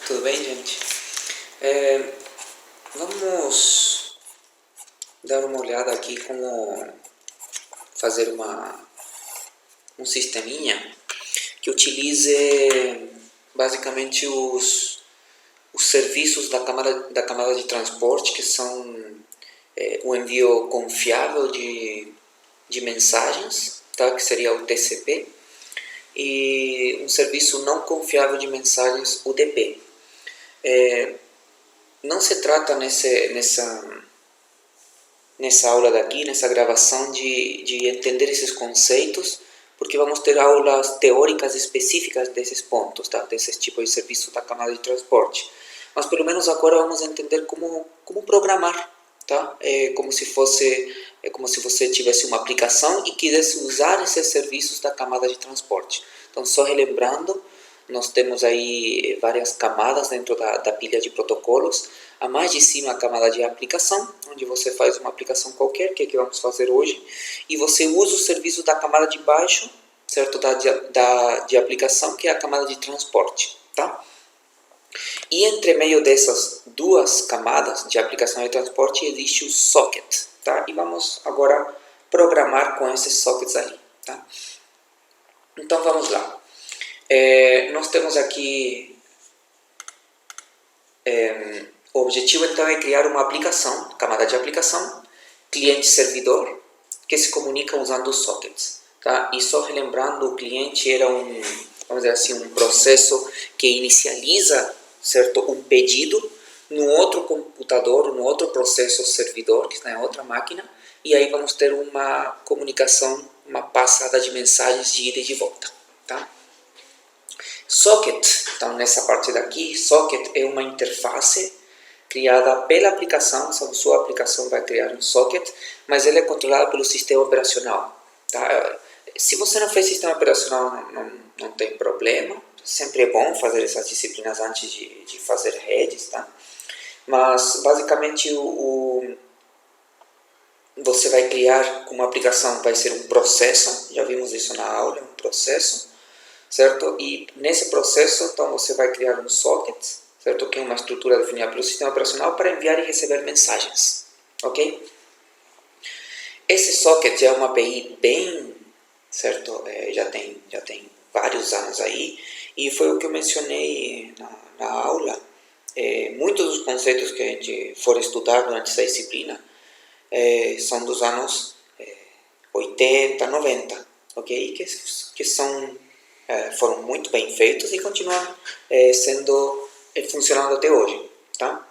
Tudo bem, gente? Vamos dar uma olhada aqui como fazer um sisteminha que utilize basicamente os serviços da camada de transporte, que são o envio confiável de mensagens, tá? Que seria o TCP, e um serviço não confiável de mensagens, o UDP. Não se trata nessa aula daqui, nessa gravação, de entender esses conceitos, porque vamos ter aulas teóricas específicas desses pontos, tá? Desses tipos de serviço da camada de transporte. Mas pelo menos agora vamos entender como programar, tá? Como se você tivesse uma aplicação e quisesse usar esses serviços da camada de transporte. Então, só relembrando, nós temos aí várias camadas dentro da pilha de protocolos. A mais de cima, a camada de aplicação, onde você faz uma aplicação qualquer, que é que vamos fazer hoje, e você usa o serviço da camada de baixo, certo? De aplicação, que é a camada de transporte, tá? E entre meio dessas duas camadas de aplicação e transporte existe o socket, tá? E vamos agora programar com esses sockets ali, tá? Então vamos lá. Nós temos aqui o objetivo então é criar uma aplicação, camada de aplicação, cliente-servidor, que se comunica usando os sockets, tá? E só relembrando, o cliente era vamos dizer assim, um processo que inicializa, certo, um pedido no outro computador, no outro processo servidor, que está em outra máquina, e aí vamos ter uma comunicação, uma passada de mensagens de ida e de volta, tá? Socket, então nessa parte daqui, socket é uma interface criada pela aplicação, a sua aplicação vai criar um socket, mas ele é controlado pelo sistema operacional, tá? Se você não fez sistema operacional, não tem problema, sempre é bom fazer essas disciplinas antes de fazer redes, tá? Mas basicamente você vai criar uma aplicação, vai ser um processo, já vimos isso na aula, um processo, certo? E nesse processo, então, você vai criar um socket, certo? Que é uma estrutura definida pelo sistema operacional para enviar e receber mensagens, ok? Esse socket é uma API bem, certo? Já tem vários anos aí, e foi o que eu mencionei na aula. Muitos dos conceitos que a gente for estudar durante essa disciplina são dos anos 80, 90, ok? Que foram muito bem feitos e continuam funcionando até hoje, tá?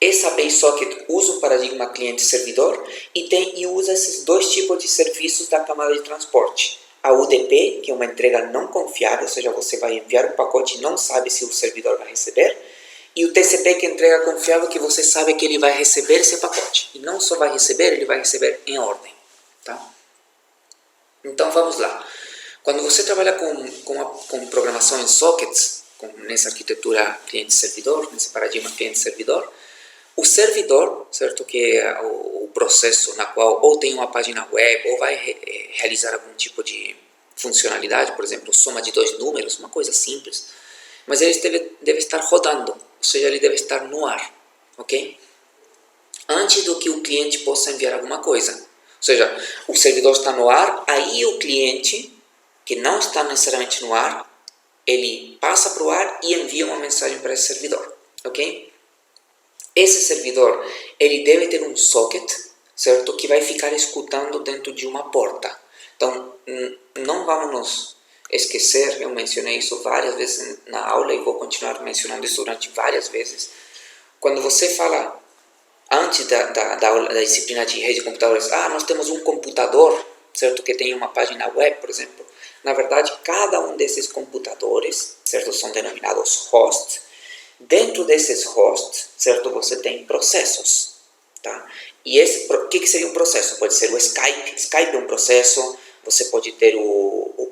Essa API Socket usa o paradigma cliente-servidor e usa esses dois tipos de serviços da camada de transporte. A UDP, que é uma entrega não confiável, ou seja, você vai enviar um pacote e não sabe se o servidor vai receber. E o TCP, que é entrega confiável, que você sabe que ele vai receber esse pacote. E não só vai receber, ele vai receber em ordem, tá? Então vamos lá. Quando você trabalha com programação em sockets, nessa arquitetura cliente-servidor, nesse paradigma cliente-servidor, o servidor, certo, que é o processo na qual ou tem uma página web ou vai realizar algum tipo de funcionalidade, por exemplo, soma de dois números, uma coisa simples, mas ele deve estar rodando, ou seja, ele deve estar no ar, ok? Antes do que o cliente possa enviar alguma coisa. Ou seja, o servidor está no ar, aí o cliente, que não está necessariamente no ar, ele passa para o ar e envia uma mensagem para esse servidor, ok? Esse servidor, ele deve ter um socket, certo? Que vai ficar escutando dentro de uma porta. Então, não vamos nos esquecer, eu mencionei isso várias vezes na aula e vou continuar mencionando isso durante várias vezes. Quando você fala, antes da disciplina de rede de computadores, nós temos um computador, certo? Que tem uma página web, por exemplo. Na verdade, cada um desses computadores, certo? São denominados hosts. Dentro desses hosts, certo, você tem processos, tá? E o que seria um processo? Pode ser o Skype. Skype é um processo. Você pode ter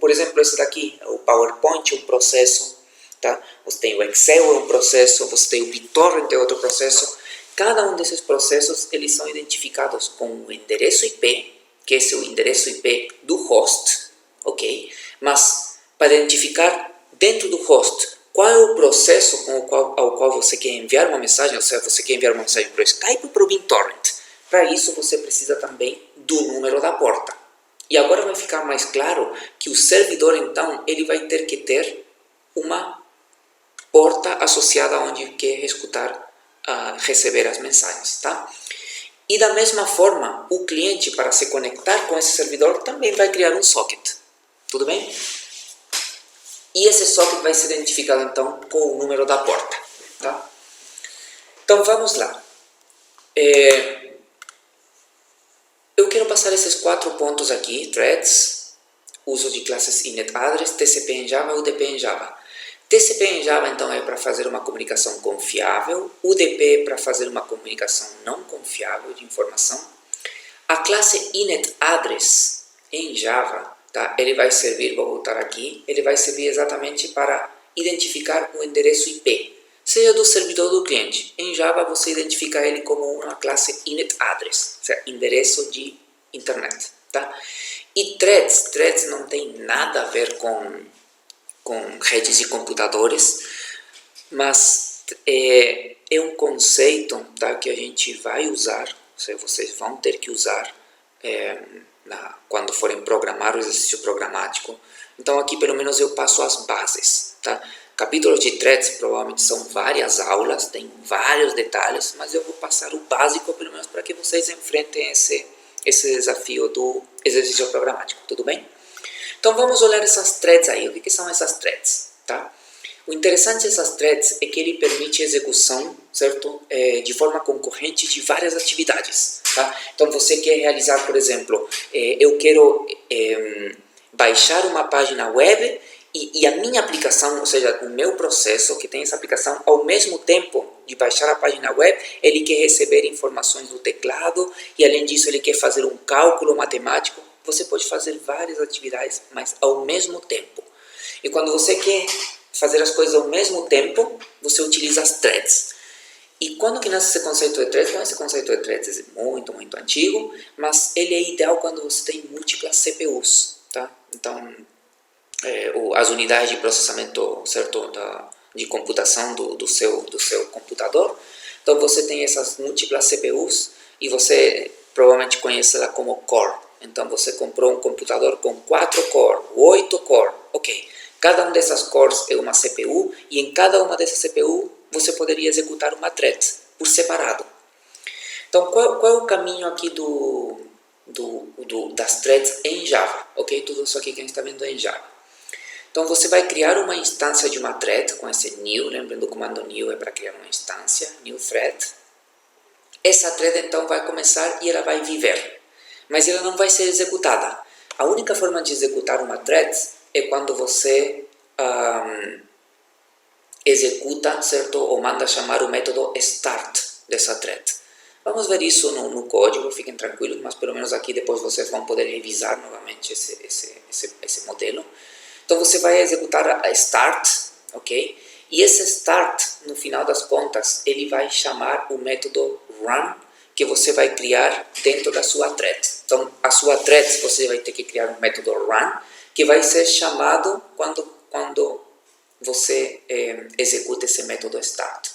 por exemplo, esse daqui, o PowerPoint é um processo, tá? Você tem o Excel é um processo, você tem o BitTorrent é outro processo. Cada um desses processos, eles são identificados com o endereço IP, que esse é o endereço IP do host, ok? Mas para identificar dentro do host qual é o processo ao qual você quer enviar uma mensagem, ou seja, você quer enviar uma mensagem para o Skype ou para o BitTorrent. Para isso você precisa também do número da porta. E agora vai ficar mais claro que o servidor então ele vai ter que ter uma porta associada onde quer escutar, receber as mensagens, tá? E da mesma forma, o cliente para se conectar com esse servidor também vai criar um socket, tudo bem? E esse socket vai ser identificado então com o número da porta, tá? Então vamos lá. Eu quero passar esses 4 pontos aqui, threads, uso de classes inetAddress, TCP em Java, UDP em Java. TCP em Java, então, é para fazer uma comunicação confiável, UDP é para fazer uma comunicação não confiável de informação. A classe inetAddress em Java, tá? Ele vai servir, vou voltar aqui, ele vai servir exatamente para identificar o endereço IP, seja do servidor ou do cliente. Em Java você identifica ele como uma classe inetAddress, ou seja, endereço de internet, tá? E threads não tem nada a ver com redes de computadores, mas é um conceito, tá, que a gente vai usar, ou seja, vocês vão ter que usar quando forem programar o exercício programático. Então aqui pelo menos eu passo as bases, tá? Capítulos de threads provavelmente são várias aulas, tem vários detalhes, mas eu vou passar o básico pelo menos para que vocês enfrentem esse desafio do exercício programático, tudo bem? Então vamos olhar essas threads aí, o que são essas threads, tá? O interessante dessas threads é que ele permite execução, certo? De forma concorrente de várias atividades, tá? Então você quer realizar, por exemplo, eu quero baixar uma página web e a minha aplicação, ou seja, o meu processo que tem essa aplicação, ao mesmo tempo de baixar a página web, ele quer receber informações do teclado e além disso ele quer fazer um cálculo matemático. Você pode fazer várias atividades, mas ao mesmo tempo. E quando você quer fazer as coisas ao mesmo tempo, você utiliza as threads. E quando que nasce esse conceito de threads? Esse conceito de threads é muito, muito antigo, mas ele é ideal quando você tem múltiplas CPUs, tá? Então, as unidades de processamento, certo, de computação do seu computador. Então, você tem essas múltiplas CPUs e você provavelmente conhece ela como core. Então, você comprou um computador com 4 cores, 8 cores, ok. Cada um dessas cores é uma CPU e em cada uma dessas CPU você poderia executar uma thread por separado. Então, qual é o caminho aqui das threads em Java? Ok, tudo isso aqui que a gente está vendo é em Java. Então, você vai criar uma instância de uma thread com esse new, lembrando o comando new é para criar uma instância, new thread. Essa thread então vai começar e ela vai viver, mas ela não vai ser executada. A única forma de executar uma thread é quando você executa, certo, ou manda chamar o método start dessa thread. Vamos ver isso no código, fiquem tranquilos, mas pelo menos aqui depois vocês vão poder revisar novamente esse modelo. Então você vai executar a start, ok? E esse start, no final das contas, ele vai chamar o método run, que você vai criar dentro da sua thread. Então, a sua thread, você vai ter que criar um método run, que vai ser chamado quando você executa esse método start.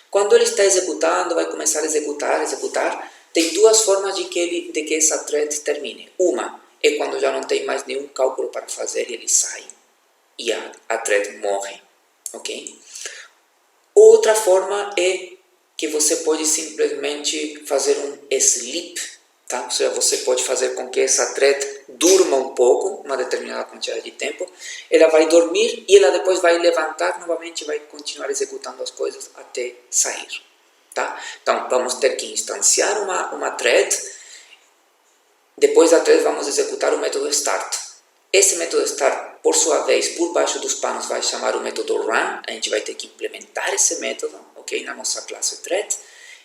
Quando ele está executando, vai começar a executar, tem duas formas de que essa thread termine. Uma é quando já não tem mais nenhum cálculo para fazer e ele sai, e a thread morre, ok? Outra forma é que você pode simplesmente fazer um sleep, tá? Ou seja, você pode fazer com que essa thread durma um pouco, uma determinada quantidade de tempo, ela vai dormir e ela depois vai levantar novamente e vai continuar executando as coisas até sair, tá? Então, vamos ter que instanciar uma thread, depois da thread vamos executar o método start. Esse método start, por sua vez, por baixo dos panos, vai chamar o método run, a gente vai ter que implementar esse método, ok, na nossa classe thread,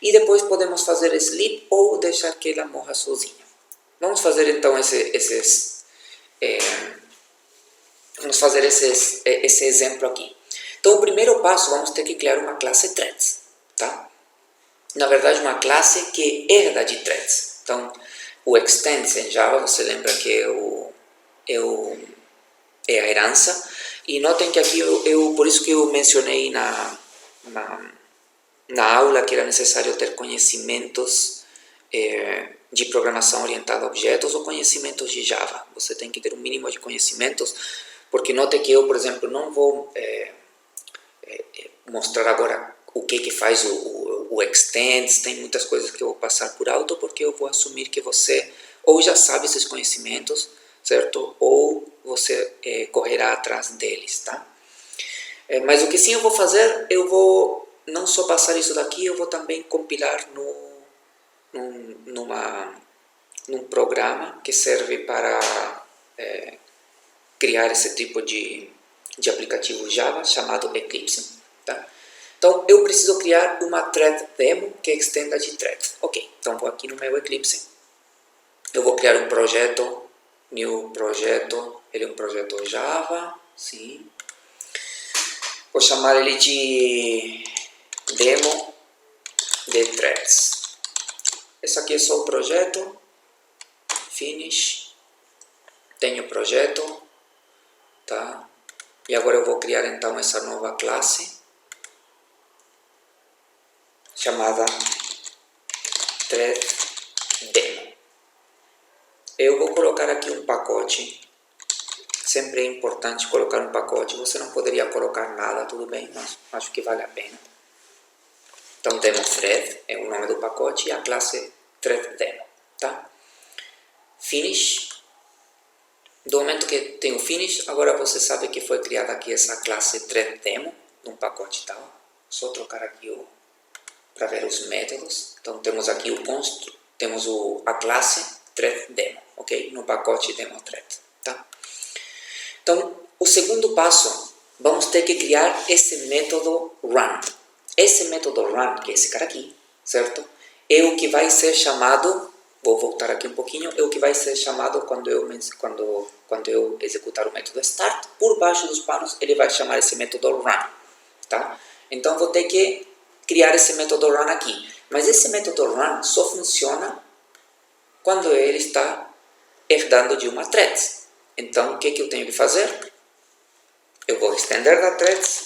e depois podemos fazer sleep ou deixar que ela morra sozinha. Vamos fazer então esse exemplo aqui. Então, o primeiro passo, vamos ter que criar uma classe threads, tá? Na verdade, uma classe que herda de threads. Então, o extends em Java, você lembra que é a herança. E notem que aqui, por isso que eu mencionei na aula que era necessário ter conhecimentos de programação orientada a objetos ou conhecimentos de Java. Você tem que ter um mínimo de conhecimentos, porque note que eu, por exemplo, não vou mostrar agora o que faz o extends, tem muitas coisas que eu vou passar por alto, porque eu vou assumir que você ou já sabe esses conhecimentos, certo? Ou você correrá atrás deles, tá? Mas o que sim eu vou fazer, eu vou não só passar isso daqui, eu vou também compilar num programa que serve para criar esse tipo de aplicativo Java chamado Eclipse, tá? Então eu preciso criar uma thread demo que extenda de thread. Ok, então vou aqui no meu Eclipse, eu vou criar um projeto, new projeto, ele é um projeto Java, sim. Vou chamar ele de demo de threads. Esse aqui é só o projeto, finish, tenho o projeto, tá? E agora eu vou criar então essa nova classe chamada thread_demo. Eu vou colocar aqui um pacote. Sempre é importante colocar um pacote. Você não poderia colocar nada, tudo bem, mas acho que vale a pena. Então, demo thread é o nome do pacote e a classe thread_demo, tá? Finish. Do momento que tem o finish, agora você sabe que foi criada aqui essa classe thread_demo, num pacote tal. Só trocar aqui para ver os métodos. Então, temos aqui temos a classe thread_demo, ok? No pacote demo thread, tá? Então, o segundo passo, vamos ter que criar esse método run. Esse método run, que é esse cara aqui, certo? É o que vai ser chamado, vou voltar aqui um pouquinho, é o que vai ser chamado quando eu executar o método start. Por baixo dos panos, ele vai chamar esse método run, tá? Então, vou ter que criar esse método run aqui. Mas esse método run só funciona quando ele está herdando de uma thread. Então, o que eu tenho que fazer? Eu vou estender da threads,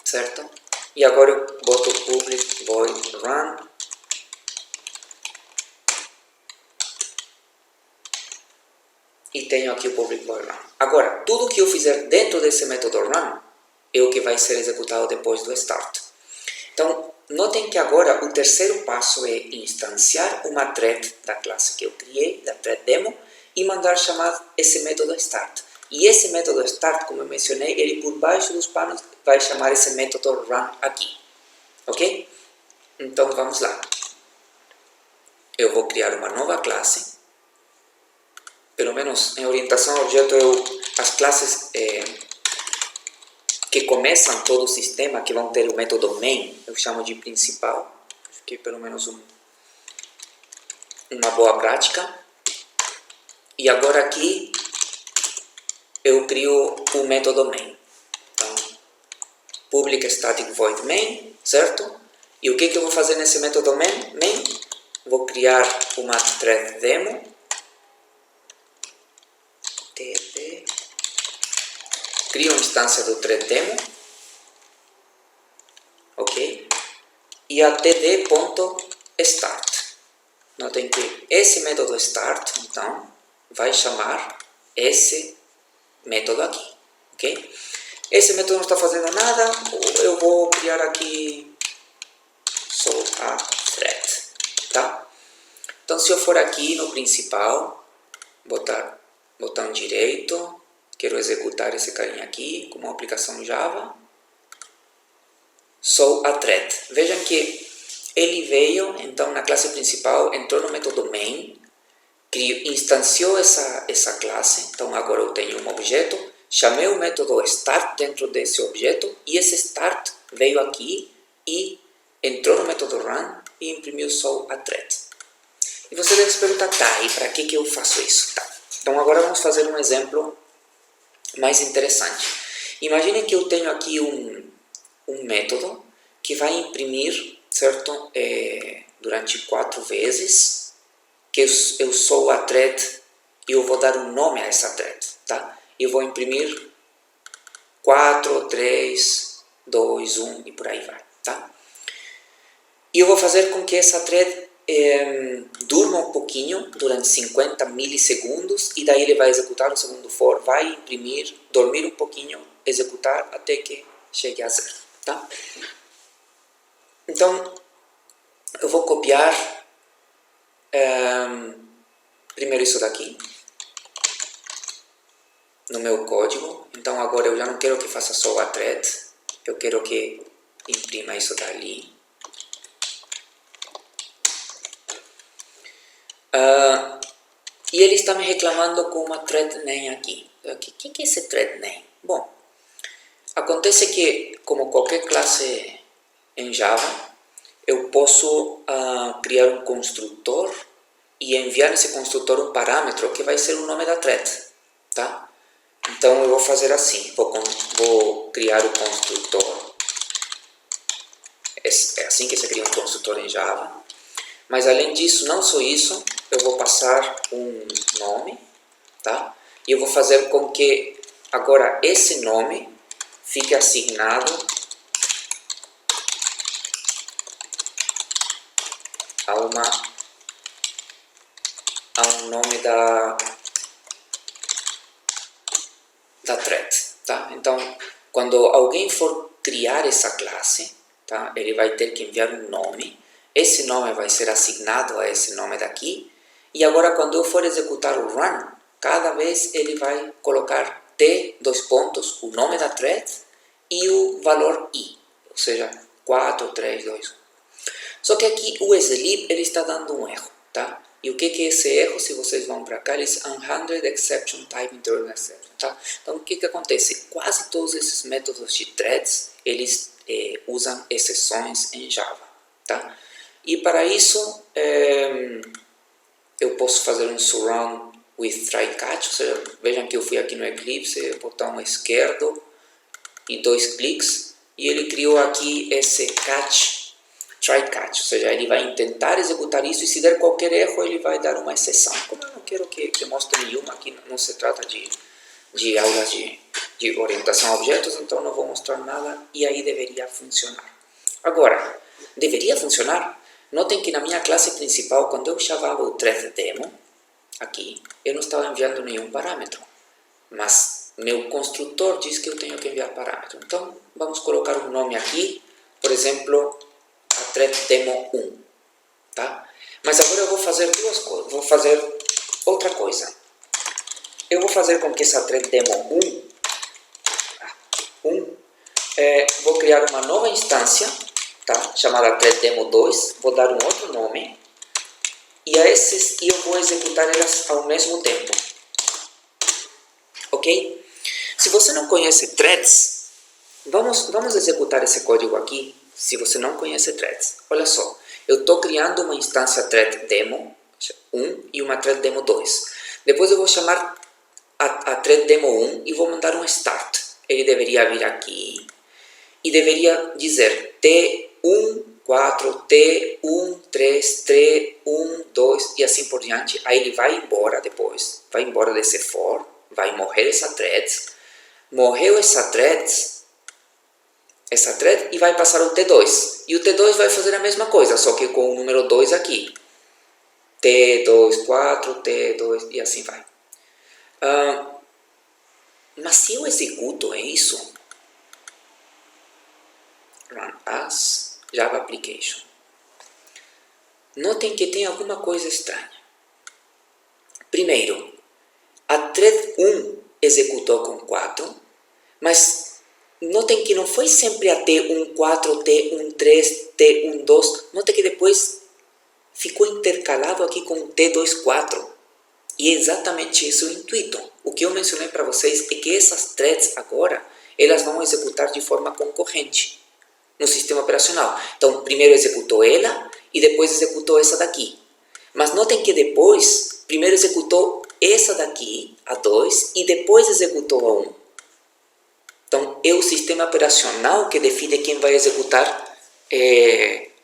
certo? E agora eu boto public void run. E tenho aqui o public void run. Agora, tudo que eu fizer dentro desse método run é o que vai ser executado depois do start. Então, notem que agora o terceiro passo é instanciar uma thread da classe que eu criei, da thread demo, e mandar chamar esse método start. E esse método start, como eu mencionei, ele por baixo dos panos vai chamar esse método run aqui. Ok? Então, vamos lá. Eu vou criar uma nova classe. Pelo menos em orientação a objeto, as classes que começam todo o sistema, que vão ter o método main, eu chamo de principal. Acho que é pelo menos uma boa prática. E agora aqui eu crio o método main. Então, public static void main, certo? E o que eu vou fazer nesse método main? Vou criar uma thread demo. Crio uma instância do thread demo. Ok? E a td.start. Notem que esse método start, então, vai chamar esse método aqui, ok? Esse método não está fazendo nada, eu vou criar aqui só a thread, tá? Então, se eu for aqui no principal, botar botão direito, quero executar esse carinha aqui como uma aplicação Java, só a thread. Vejam que ele veio, então, na classe principal, entrou no método main, instanciou essa classe, então agora eu tenho um objeto, chamei o método start dentro desse objeto, e esse start veio aqui e entrou no método run e imprimiu só a thread. E você deve se perguntar, tá, e para que eu faço isso? Tá. Então agora vamos fazer um exemplo mais interessante. Imagine que eu tenho aqui um método que vai imprimir, certo, durante 4 vezes, que eu sou a thread e eu vou dar um nome a essa thread, tá? Eu vou imprimir 4, 3, 2, 1 e por aí vai, tá? E eu vou fazer com que essa thread durma um pouquinho, durante 50 milissegundos, e daí ele vai executar o segundo for, vai imprimir, dormir um pouquinho, executar até que chegue a 0, tá? Então, eu vou copiar primeiro isso daqui no meu código. Então agora eu já não quero que faça só a thread, eu quero que imprima isso dali. E ele está me reclamando com uma thread name aqui. O que é esse thread name? Bom, acontece que, como qualquer classe em Java, eu posso criar um construtor e enviar nesse construtor um parâmetro que vai ser o nome da thread, tá? Então eu vou fazer assim, vou criar o construtor, é assim que se cria um construtor em Java, mas além disso, não só isso, eu vou passar um nome, tá? E eu vou fazer com que agora esse nome fique assignado a um nome da thread, tá? Então, quando alguém for criar essa classe, tá? Ele vai ter que enviar um nome, esse nome vai ser assignado a esse nome daqui, e agora quando eu for executar o run, cada vez ele vai colocar t, dois pontos, o nome da thread e o valor i, ou seja, 4, 3, 2, 1. Só que aqui o sleep ele está dando um erro, tá? E o que é esse erro? Se vocês vão para cá, eles unhandled exception type internal exception, tá? Então o que acontece? Quase todos esses métodos de threads, eles usam exceções em Java, tá? E para isso, eu posso fazer um surround with try catch, ou seja, vejam que eu fui aqui no Eclipse, botão esquerdo e 2 cliques, e ele criou aqui esse catch, try catch, ou seja, ele vai tentar executar isso e se der qualquer erro ele vai dar uma exceção. Como eu não quero que mostre nenhuma, aqui não se trata de aulas de orientação a objetos, então não vou mostrar nada e aí deveria funcionar. Agora, deveria funcionar? Notem que na minha classe principal, quando eu chamava o thread demo, aqui, eu não estava enviando nenhum parâmetro, mas meu construtor diz que eu tenho que enviar parâmetro. Então, vamos colocar um nome aqui, por exemplo, a thread demo 1, tá? Mas agora eu vou fazer duas coisas, vou fazer outra coisa. Eu vou fazer com que essa thread demo 1, vou criar uma nova instância, tá? Chamada thread demo 2, vou dar um outro nome, e a esses eu vou executar elas ao mesmo tempo, ok? Se você não conhece threads, vamos executar esse código aqui, se você não conhece threads. Olha só, eu estou criando uma instância thread demo 1 e uma thread demo 2. Depois eu vou chamar a thread demo 1 e vou mandar um start. Ele deveria vir aqui e deveria dizer T1, 4, T1, 3, T1, 2 e assim por diante. Aí ele vai embora depois, vai embora desse for, vai morrer essa thread. Morreu essa thread e vai passar o T2. E o T2 vai fazer a mesma coisa, só que com o número 2 aqui. T2, 4, T2 e assim vai. Mas se eu executo isso, run as Java Application, notem que tem alguma coisa estranha. Primeiro, a thread 1 executou com 4, mas notem que não foi sempre a T14, T13, T12. Notem que depois ficou intercalado aqui com T24. E é exatamente isso o intuito. O que eu mencionei para vocês é que essas threads agora, elas vão executar de forma concorrente no sistema operacional. Então, primeiro executou ela e depois executou essa daqui. Mas notem que depois, primeiro executou essa daqui, a 2, e depois executou a 1. Então, é o sistema operacional que define quem vai executar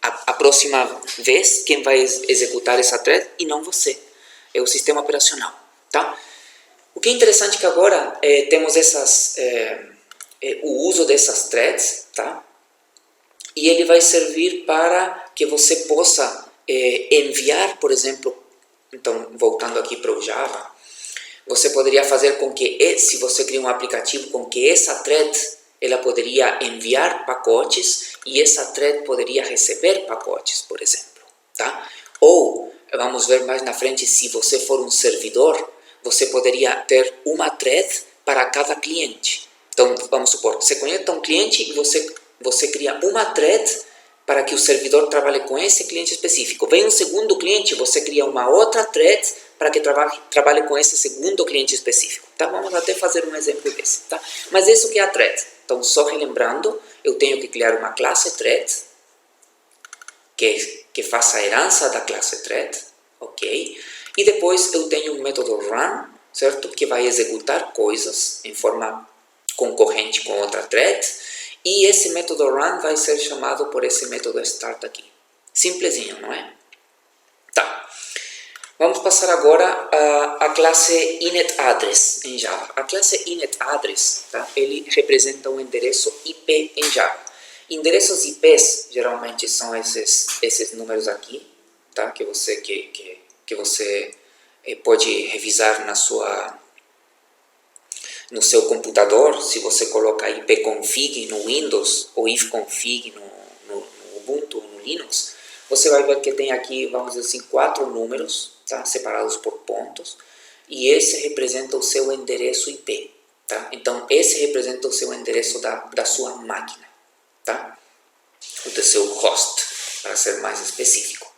a próxima vez, quem vai executar essa thread, e não você. É o sistema operacional, tá? O que é interessante é que agora temos o uso dessas threads, tá? E ele vai servir para que você possa enviar, por exemplo, então voltando aqui para o Java, você poderia fazer com que, se você cria um aplicativo, com que essa thread ela poderia enviar pacotes e essa thread poderia receber pacotes, por exemplo, tá? Ou, vamos ver mais na frente, se você for um servidor, você poderia ter uma thread para cada cliente. Então, vamos supor, você conecta um cliente e você cria uma thread para que o servidor trabalhe com esse cliente específico. Vem um segundo cliente, você cria uma outra thread para que trabalhe com esse segundo cliente específico. Tá? Vamos até fazer um exemplo desse. Tá? Mas isso que é a thread. Então, só relembrando, eu tenho que criar uma classe thread que faça a herança da classe thread, ok? E depois eu tenho um método run, certo? Que vai executar coisas em forma concorrente com outra thread. E esse método run vai ser chamado por esse método start aqui. Simplesinho, não é? Tá. Vamos passar agora à classe inetAddress em Java. A classe inetAddress, tá? Ele representa um endereço IP em Java. Endereços IPs geralmente são esses números aqui, tá? Que você pode revisar no seu computador. Se você coloca ipconfig no Windows ou ifconfig no Ubuntu ou no Linux, você vai ver que tem aqui, vamos dizer assim, 4 números, tá? Separados por pontos, e esse representa o seu endereço IP, tá? Então, esse representa o seu endereço da sua máquina, tá? O do seu host, para ser mais específico.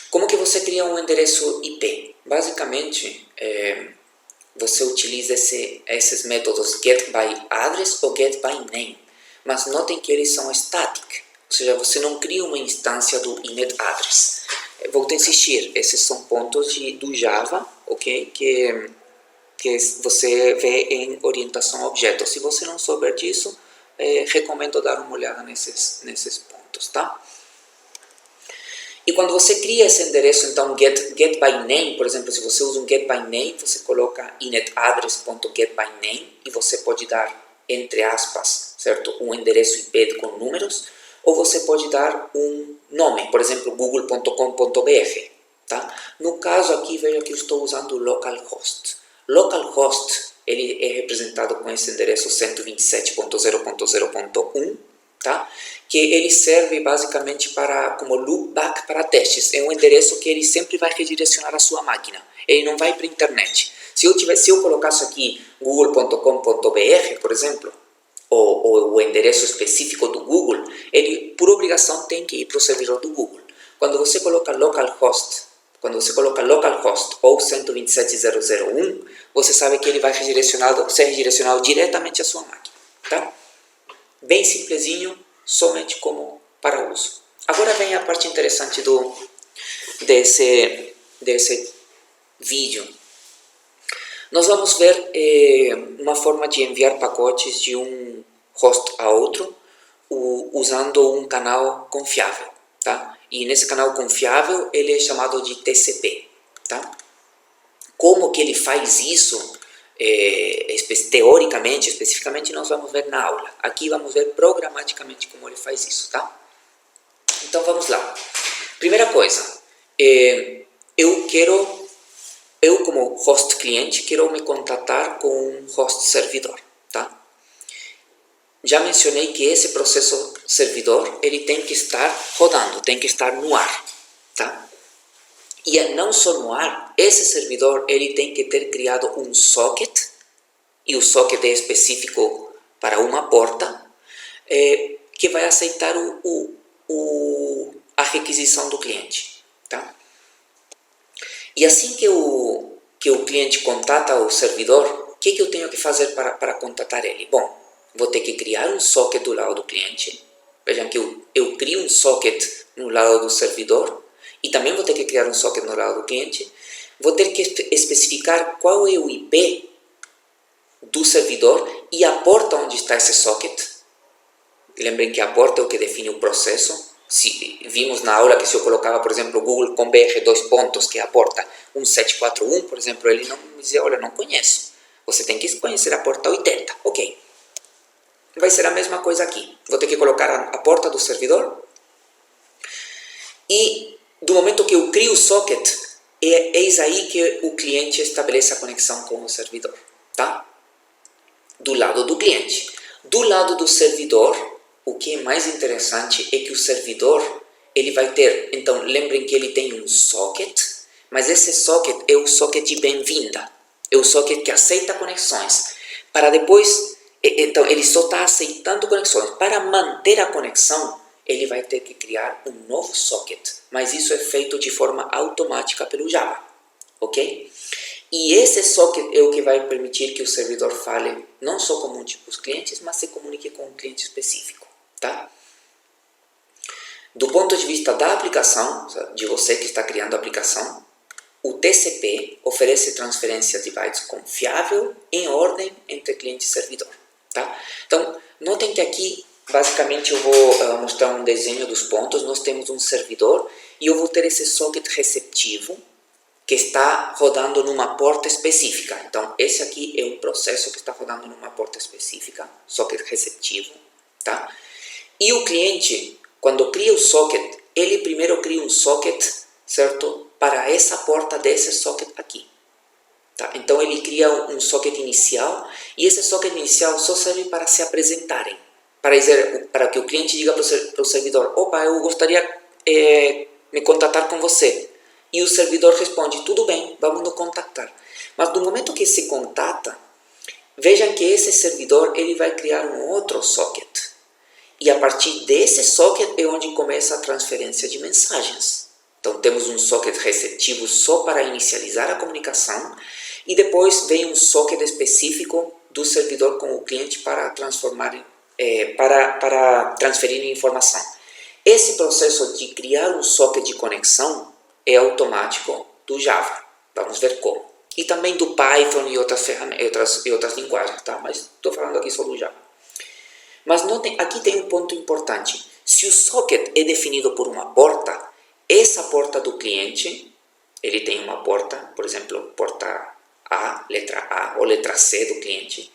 Como que você cria um endereço IP? Basicamente, você utiliza esses métodos getByAddress ou getByName, mas notem que eles são static, ou seja, você não cria uma instância do inetAddress. Vou insistir, esses são pontos do Java, ok? Que você vê em orientação a objetos. Se você não souber disso, recomendo dar uma olhada nesses pontos, tá? E quando você cria esse endereço, então getByName, por exemplo, se você usa um getByName, você coloca inetAddress.getByName e você pode dar, entre aspas, certo, um endereço IP com números, ou você pode dar um nome, por exemplo, google.com.br, tá? No caso aqui, veja que eu estou usando localhost. Localhost, ele é representado com esse endereço 127.0.0.1, tá? Que ele serve basicamente como loopback para testes. É um endereço que ele sempre vai redirecionar a sua máquina. Ele não vai para a internet. Se eu colocasse aqui google.com.br, por exemplo, ou o endereço específico do Google, ele, por obrigação, tem que ir para o servidor do Google. Quando você coloca localhost ou 127.0.0.1, você sabe que ele vai ser redirecionado diretamente à sua máquina, tá? Bem simplesinho, somente como para uso. Agora vem a parte interessante desse vídeo. Nós vamos ver uma forma de enviar pacotes de um host a outro usando um canal confiável, tá? E nesse canal confiável ele é chamado de TCP, tá? Como que ele faz isso? Teoricamente, especificamente, nós vamos ver na aula. Aqui vamos ver programaticamente como ele faz isso, tá? Então vamos lá. Primeira coisa, eu como host cliente quero me contatar com um host servidor, tá? Já mencionei que esse processo servidor ele tem que estar rodando, tem que estar no ar, tá? E não só no ar, esse servidor ele tem que ter criado um socket, e o socket é específico para uma porta, que vai aceitar a requisição do cliente, tá? E assim que o cliente contata o servidor, o que eu tenho que fazer para contatar ele? Bom, vou ter que criar um socket do lado do cliente. Vejam que eu crio um socket no lado do servidor e também vou ter que criar um socket no lado do cliente. Vou ter que especificar qual é o IP do servidor e a porta onde está esse socket. Lembrem que a porta é o que define o processo, Vimos na aula que se eu colocava, por exemplo, Google com BR dois pontos, que é a porta 1741, por exemplo, ele não me dizia, olha, não conheço. Você tem que conhecer a porta 80. Ok. Vai ser a mesma coisa aqui. Vou ter que colocar a porta do servidor. E do momento que eu crio o socket, eis aí que o cliente estabelece a conexão com o servidor. Tá? Do lado do cliente. Do lado do servidor, o que é mais interessante é que o servidor ele vai ter, então lembrem que ele tem um socket, mas esse socket é o socket de bem-vinda, é o socket que aceita conexões, para depois, então ele só está aceitando conexões, para manter a conexão, ele vai ter que criar um novo socket, mas isso é feito de forma automática pelo Java, ok? E esse socket é o que vai permitir que o servidor fale não só com múltiplos clientes, mas se comunique com um cliente específico, tá? Do ponto de vista da aplicação, de você que está criando a aplicação, o TCP oferece transferência de bytes confiável em ordem entre cliente e servidor, tá? Então, notem que aqui, basicamente, eu vou mostrar um desenho dos pontos. Nós temos um servidor e eu vou ter esse socket receptivo, que está rodando numa porta específica. Então, esse aqui é um processo que está rodando numa porta específica, socket receptivo, tá? E o cliente, quando cria o socket, ele primeiro cria um socket, certo? Para essa porta desse socket aqui, tá? Então, ele cria um socket inicial, e esse socket inicial só serve para se apresentarem, para que o cliente diga para o servidor, opa, eu gostaria de me contatar com você. E o servidor responde, tudo bem, vamos nos contactar. Mas no momento que se contata, vejam que esse servidor ele vai criar um outro socket. E a partir desse socket é onde começa a transferência de mensagens. Então temos um socket receptivo só para inicializar a comunicação e depois vem um socket específico do servidor com o cliente para para transferir informação. Esse processo de criar um socket de conexão é automático do Java. Vamos ver como. E também do Python e outras ferramentas e outras linguagens, tá? Mas estou falando aqui só do Java. Mas notem, aqui tem um ponto importante. Se o socket é definido por uma porta, essa porta do cliente, ele tem uma porta, por exemplo, porta letra A ou letra C do cliente.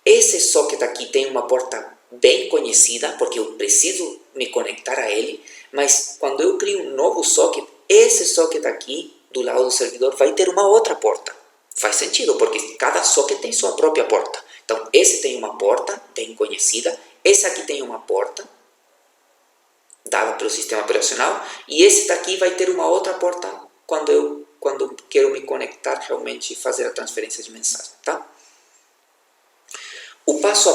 Esse socket aqui tem uma porta bem conhecida, porque eu preciso me conectar a ele, mas quando eu crio um novo socket, esse socket aqui, do lado do servidor, vai ter uma outra porta. Faz sentido, porque cada socket tem sua própria porta. Então, esse tem uma porta bem conhecida, esse aqui tem uma porta, dada pelo sistema operacional, e esse daqui vai ter uma outra porta quando eu quero me conectar realmente e fazer a transferência de mensagem, tá? O passo a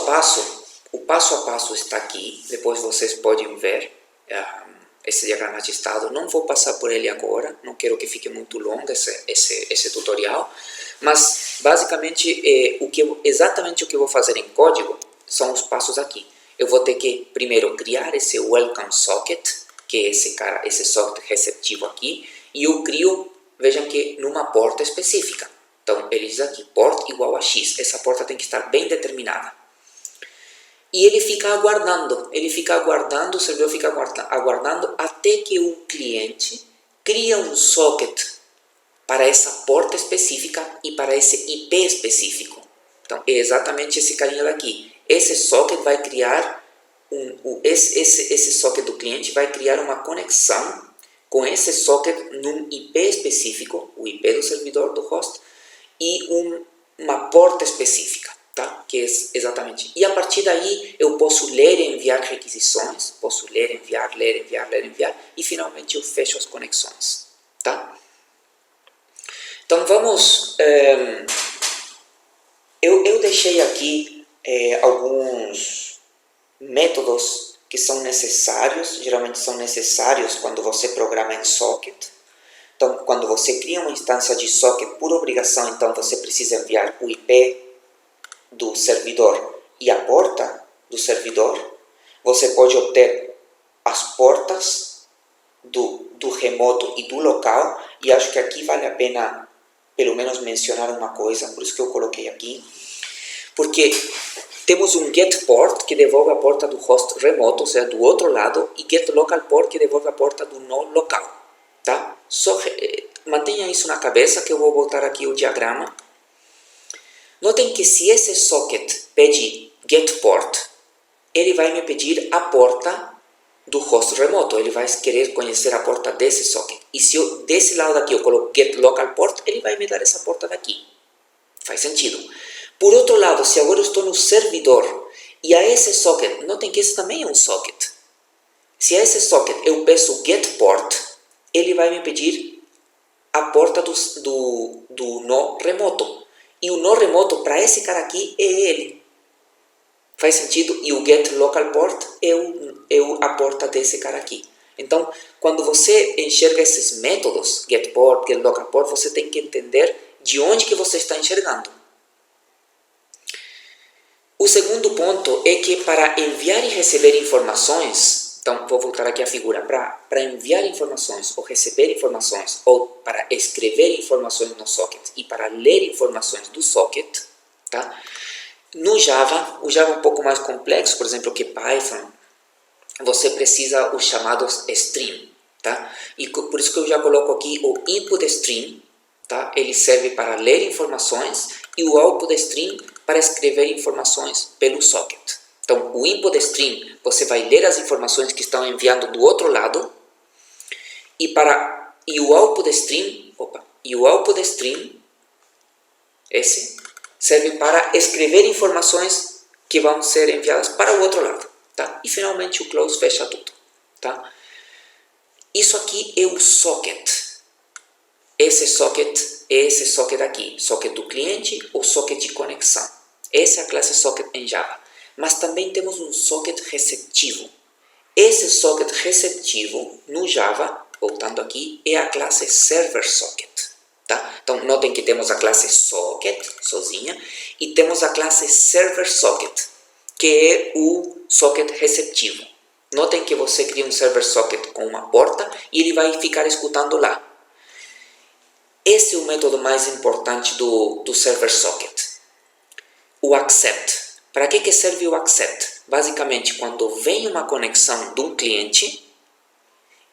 passo está aqui, depois vocês podem ver esse diagrama de estado. Não vou passar por ele agora, não quero que fique muito longo esse tutorial, mas basicamente exatamente o que eu vou fazer em código são os passos aqui. Eu vou ter que primeiro criar esse welcome socket, que é esse socket receptivo aqui, e eu crio, vejam que numa porta específica. Então ele diz aqui, port igual a X, essa porta tem que estar bem determinada. E ele fica aguardando, o servidor fica aguardando até que o cliente cria um socket para essa porta específica e para esse IP específico. Então, é exatamente esse carinha daqui. Esse socket vai criar, esse socket do cliente vai criar uma conexão com esse socket num IP específico, o IP do servidor, do host, e uma porta específica. Tá? Que é exatamente. E a partir daí eu posso ler e enviar requisições, posso ler, enviar, e finalmente eu fecho as conexões. Tá? Então vamos. Eu deixei aqui alguns métodos que são necessários, geralmente são necessários quando você programa em socket. Então, quando você cria uma instância de socket por obrigação, então você precisa enviar o IP do servidor e a porta do servidor. Você pode obter as portas do remoto e do local, e acho que aqui vale a pena pelo menos mencionar uma coisa, por isso que eu coloquei aqui, porque temos um get port que devolve a porta do host remoto, ou seja, do outro lado, e get local port que devolve a porta do nó local. Tá? Mantenha isso na cabeça que eu vou voltar aqui o diagrama. Notem que se esse socket pede get port, ele vai me pedir a porta do host remoto, ele vai querer conhecer a porta desse socket. E se desse lado daqui eu coloco get local port, ele vai me dar essa porta daqui. Faz sentido. Por outro lado, se agora eu estou no servidor e a esse socket, notem que esse também é um socket. Se a esse socket eu peço get port, ele vai me pedir a porta do nó remoto. E o nó remoto para esse cara aqui é ele. Faz sentido? E o get local port é a porta desse cara aqui. Então, quando você enxerga esses métodos, get port, get local port, você tem que entender de onde que você está enxergando. O segundo ponto é que para enviar e receber informações, então vou voltar aqui à figura, para enviar informações ou receber informações, ou para escrever informações no socket e para ler informações do socket, tá? No Java, o Java é um pouco mais complexo, por exemplo, que Python, você precisa os chamados stream, tá? E por isso que eu já coloco aqui o input stream, tá? Ele serve para ler informações e o output stream para escrever informações pelo socket. Então, o input stream, você vai ler as informações que estão enviando do outro lado e o output stream, esse serve para escrever informações que vão ser enviadas para o outro lado, tá? E finalmente o close fecha tudo, tá? Isso aqui é o socket. Esse socket é esse socket aqui, socket do cliente ou socket de conexão. Essa é a classe socket em Java. Mas também temos um socket receptivo. Esse socket receptivo no Java, voltando aqui, é a classe server socket. Tá? Então, notem que temos a classe socket, sozinha, e temos a classe server socket, que é o socket receptivo. Notem que você cria um server socket com uma porta e ele vai ficar escutando lá. Esse é o método mais importante do server socket. O accept. Para que serve o accept? Basicamente, quando vem uma conexão de um cliente,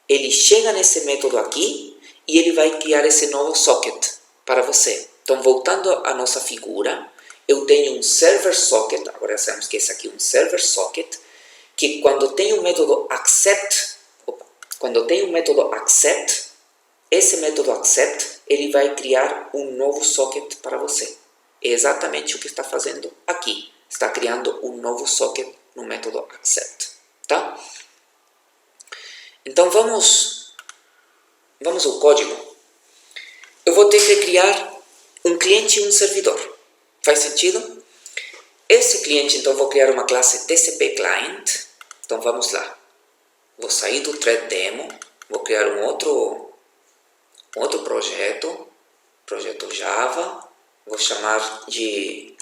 ele chega nesse método aqui e ele vai criar esse novo socket para você. Então, voltando à nossa figura, eu tenho um server socket, agora sabemos que esse aqui é um server socket, que quando tem o método accept, esse método accept, ele vai criar um novo socket para você. É exatamente o que está fazendo aqui. Está criando um novo socket no método accept, tá? Então vamos ao código. Eu vou ter que criar um cliente e um servidor. Faz sentido? Esse cliente, então, vou criar uma classe TCP Client. Então vamos lá. Vou sair do thread demo, vou criar um outro projeto Java. Vou chamar de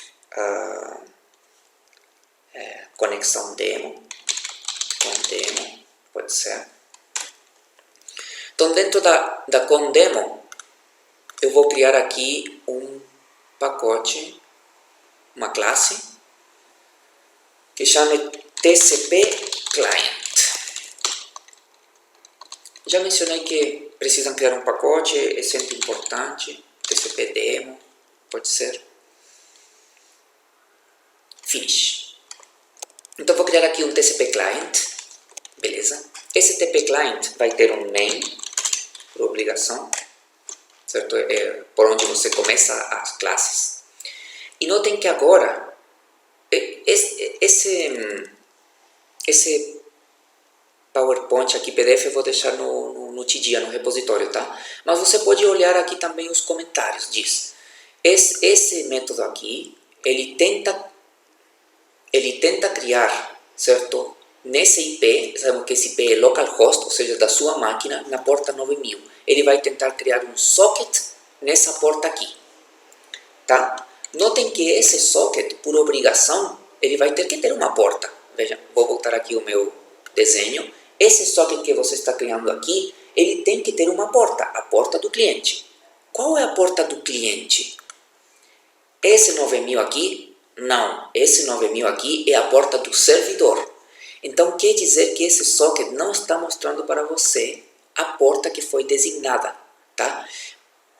conexão demo, com demo, pode ser. Então, dentro da com demo, eu vou criar aqui um pacote, uma classe, que chama TCP Client. Já mencionei que precisam criar um pacote, é sempre importante, TCP demo, pode ser. Finish. Então, vou criar aqui um TCP Client, beleza? Esse TCP Client vai ter um name, por obrigação, certo? É por onde você começa as classes. E notem que agora, esse PowerPoint aqui, PDF, eu vou deixar no Tidia, no repositório, tá? Mas você pode olhar aqui também os comentários, diz. Esse método aqui, ele tenta criar, certo? Nesse IP, sabemos que esse IP é localhost, ou seja, da sua máquina, na porta 9000. Ele vai tentar criar um socket nessa porta aqui, tá? Notem que esse socket, por obrigação, ele vai ter que ter uma porta. Veja, vou voltar aqui o meu desenho. Esse socket que você está criando aqui, ele tem que ter uma porta, a porta do cliente. Qual é a porta do cliente? Esse 9000 aqui Não, esse 9000 aqui é a porta do servidor. Então, quer dizer que esse socket não está mostrando para você a porta que foi designada, tá?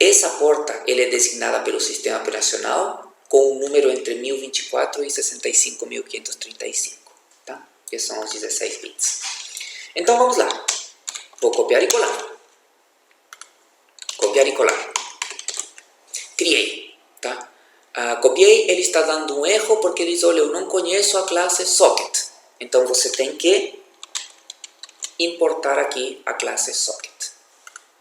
Essa porta ele é designada pelo sistema operacional com um número entre 1024 e 65.535, tá? Que são os 16 bits. Então, vamos lá. Vou copiar e colar. Copiar e colar. Criei, tá? Copiei, ele está dando um erro porque ele diz, olha, eu não conheço a classe socket. Então, você tem que importar aqui a classe socket.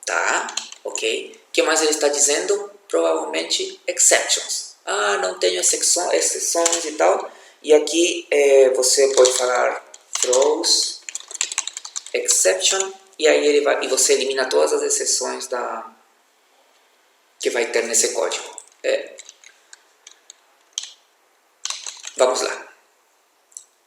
Tá? Ok? O que mais ele está dizendo? Provavelmente exceptions. Não tenho exceções e tal. E aqui você pode falar throws exception. E aí ele vai, e você elimina todas as exceções que vai ter nesse código. Vamos lá.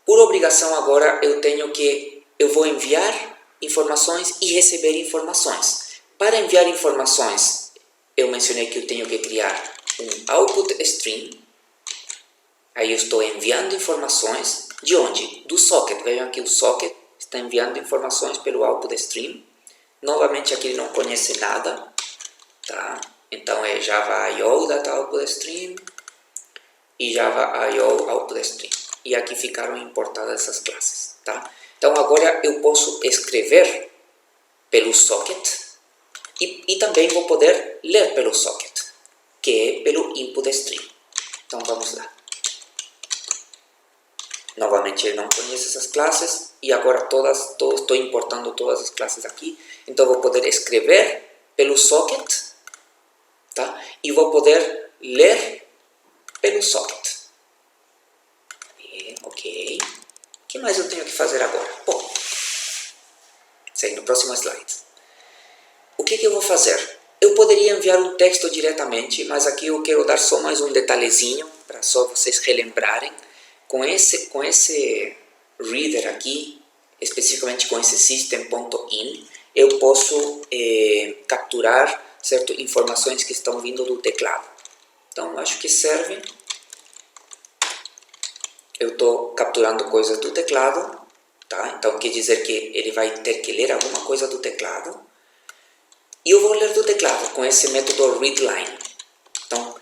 Por obrigação agora eu vou enviar informações e receber informações. Para enviar informações, eu mencionei que eu tenho que criar um output stream. Aí eu estou enviando informações. De onde? Do socket. Vejam aqui o socket está enviando informações pelo output stream. Novamente aqui ele não conhece nada. Tá? Então é Java I/O data output stream e Java I/O output stream. E aqui ficaram importadas essas classes. Tá? Então agora eu posso escrever pelo socket. E também vou poder ler pelo socket, que é pelo input stream. Então vamos lá. Novamente ele não conhece essas classes e agora estou importando todas as classes aqui. Então vou poder escrever pelo socket, tá? E vou poder ler pelo socket. Ok. O que mais eu tenho que fazer agora? Bom, segue no próximo slide. O que eu vou fazer? Eu poderia enviar um texto diretamente, mas aqui eu quero dar só mais um detalhezinho, para só vocês relembrarem. Com esse reader aqui, especificamente com esse system.in, eu posso capturar, certo, informações que estão vindo do teclado. Então, acho que serve. Eu estou capturando coisas do teclado, tá? Então, quer dizer que ele vai ter que ler alguma coisa do teclado. E eu vou ler do teclado com esse método readLine. Então,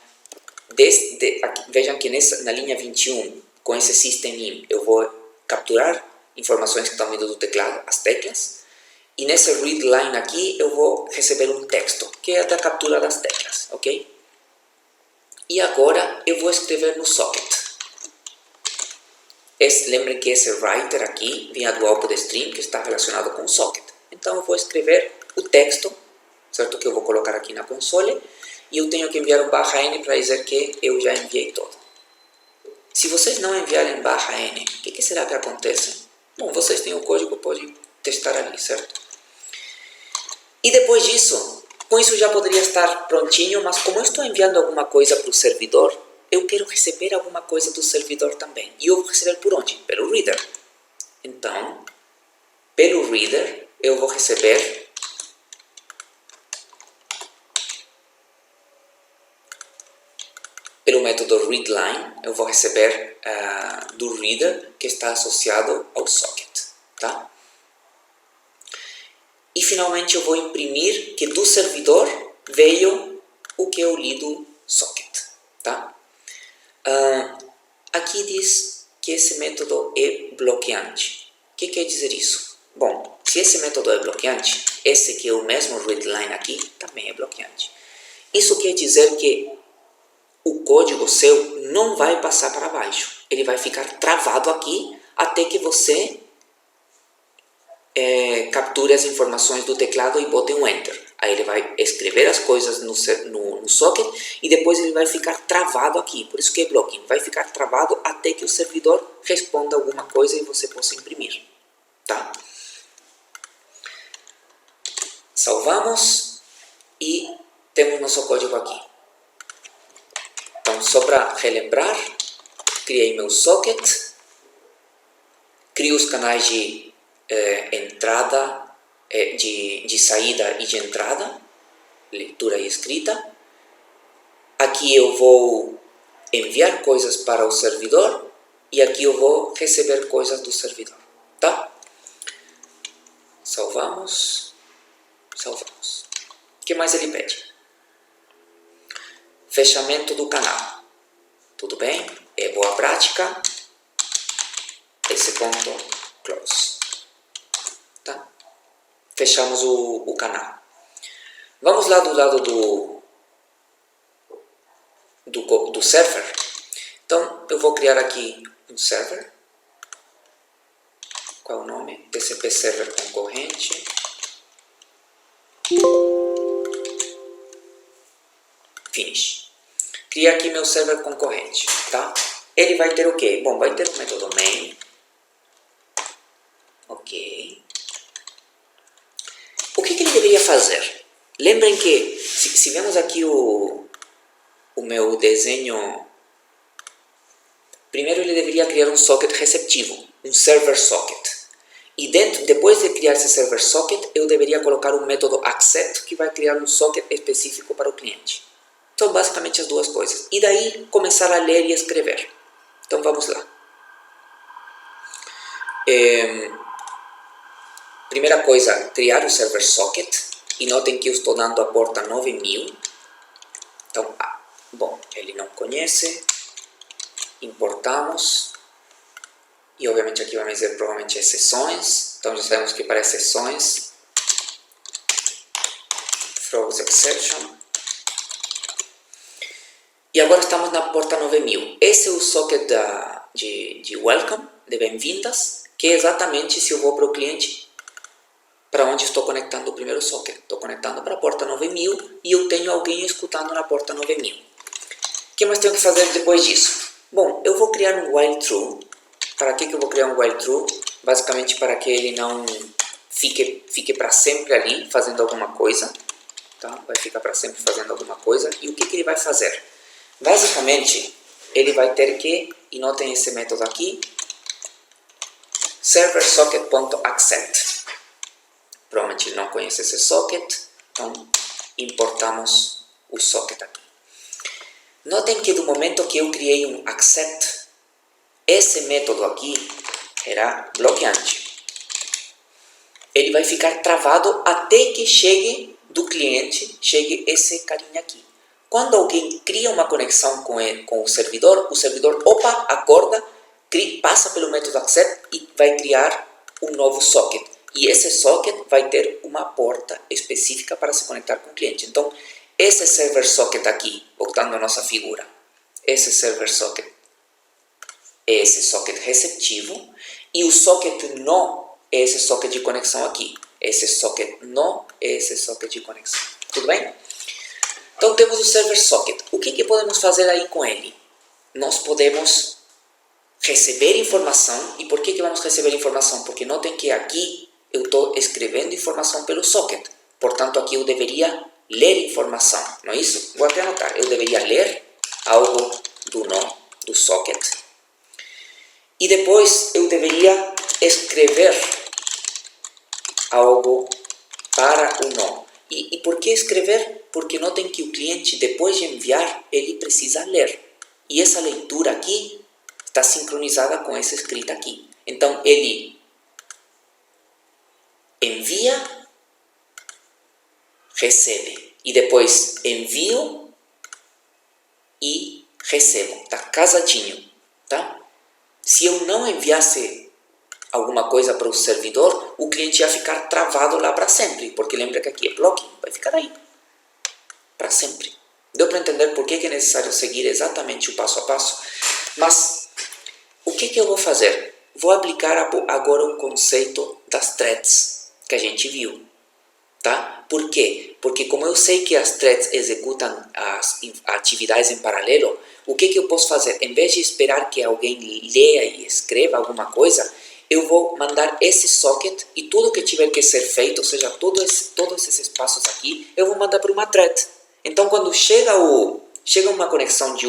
aqui, vejam que na linha 21, com esse system.in, eu vou capturar informações que estão vindo do teclado, as teclas. E nesse readLine aqui, eu vou receber um texto, que é da captura das teclas, ok? E agora, eu vou escrever no socket. Lembrem que esse writer aqui vinha do output stream, que está relacionado com o socket. Então, eu vou escrever o texto, certo? Que eu vou colocar aqui na console, e eu tenho que enviar um /n para dizer que eu já enviei todo. Se vocês não enviarem /n, o que será que acontece? Bom, vocês têm o código, podem testar ali, certo? E depois disso, com isso já poderia estar prontinho, mas como eu estou enviando alguma coisa para o servidor, eu quero receber alguma coisa do servidor também. E eu vou receber por onde? Pelo reader. Então, pelo reader, eu vou receber pelo método readLine, eu vou receber do reader que está associado ao socket, tá? E finalmente eu vou imprimir que do servidor veio o que eu li do socket, tá? Aqui diz que esse método é bloqueante. O que quer dizer isso? Bom, se esse método é bloqueante, esse que é o mesmo readLine aqui também é bloqueante. Isso quer dizer que o código seu não vai passar para baixo. Ele vai ficar travado aqui até que você capture as informações do teclado e bote um Enter. Aí ele vai escrever as coisas no socket e depois ele vai ficar travado aqui. Por isso que é blocking. Vai ficar travado até que o servidor responda alguma coisa e você possa imprimir. Tá? Salvamos e temos nosso código aqui. Então, só para relembrar, criei meu socket, crio os canais de entrada, de saída e de entrada, leitura e escrita. Aqui eu vou enviar coisas para o servidor e aqui eu vou receber coisas do servidor, tá? Salvamos. O que mais ele pede? Fechamento do canal. Tudo bem? É boa prática. Esse ponto close. Tá? Fechamos o canal. Vamos lá do lado do server. Então, eu vou criar aqui um server. Qual é o nome? TCP server concorrente. Finish. Criar aqui meu server concorrente, tá? Ele vai ter o quê? Bom, vai ter o método main. Ok. O que ele deveria fazer? Lembrem que, se vemos aqui o meu desenho, primeiro ele deveria criar um socket receptivo, um server socket. E depois de criar esse server socket, eu deveria colocar um método accept que vai criar um socket específico para o cliente. Então, basicamente as duas coisas. E daí, começar a ler e escrever. Então, vamos lá. Primeira coisa, criar o server socket. E notem que eu estou dando a porta 9000. Então, bom, ele não conhece. Importamos. E, obviamente, aqui vamos dizer provavelmente exceções. Então, já sabemos que para exceções, throws exception. E agora estamos na porta 9000. Esse é o socket de welcome, de bem-vindas, que é exatamente se eu vou para o cliente, para onde estou conectando o primeiro socket. Estou conectando para a porta 9000 e eu tenho alguém escutando na porta 9000. O que mais tenho que fazer depois disso? Bom, eu vou criar um while true. Para que eu vou criar um while true? Basicamente para que ele não fique para sempre ali fazendo alguma coisa. Tá? Vai ficar para sempre fazendo alguma coisa. E o que ele vai fazer? Basicamente, ele vai ter que, e notem esse método aqui, serverSocket.accept. Provavelmente ele não conhece esse socket, então importamos o socket aqui. Notem que do momento que eu criei um accept, esse método aqui era bloqueante. Ele vai ficar travado até que chegue do cliente, chegue esse carinha aqui. Quando alguém cria uma conexão com o servidor, opa, acorda, passa pelo método accept e vai criar um novo socket. E esse socket vai ter uma porta específica para se conectar com o cliente. Então, esse server socket aqui, voltando à nossa figura, esse server socket é esse socket receptivo e o socket no é esse socket de conexão aqui. Esse socket no é esse socket de conexão. Tudo bem? Então, temos o server socket. O que podemos fazer aí com ele? Nós podemos receber informação. E por que vamos receber informação? Porque notem que aqui eu estou escrevendo informação pelo socket. Portanto, aqui eu deveria ler informação. Não é isso? Vou até anotar. Eu deveria ler algo do nó, do socket. E depois eu deveria escrever algo para o nó. E por que escrever? Porque notem que o cliente, depois de enviar, ele precisa ler. E essa leitura aqui está sincronizada com essa escrita aqui. Então, ele envia, recebe. E depois envio e recebo. Está casadinho. Tá? Se eu não enviasse alguma coisa para o servidor, o cliente ia ficar travado lá para sempre, porque lembra que aqui é blocking, vai ficar aí para sempre. Deu para entender por que é necessário seguir exatamente o passo a passo? Mas o que eu vou fazer? Vou aplicar agora o conceito das threads que a gente viu. Tá? Por quê? Porque como eu sei que as threads executam as atividades em paralelo, o que eu posso fazer? Em vez de esperar que alguém leia e escreva alguma coisa, eu vou mandar esse socket e tudo que tiver que ser feito, ou seja, todos esses passos aqui, eu vou mandar para uma thread. Então, quando chega uma conexão de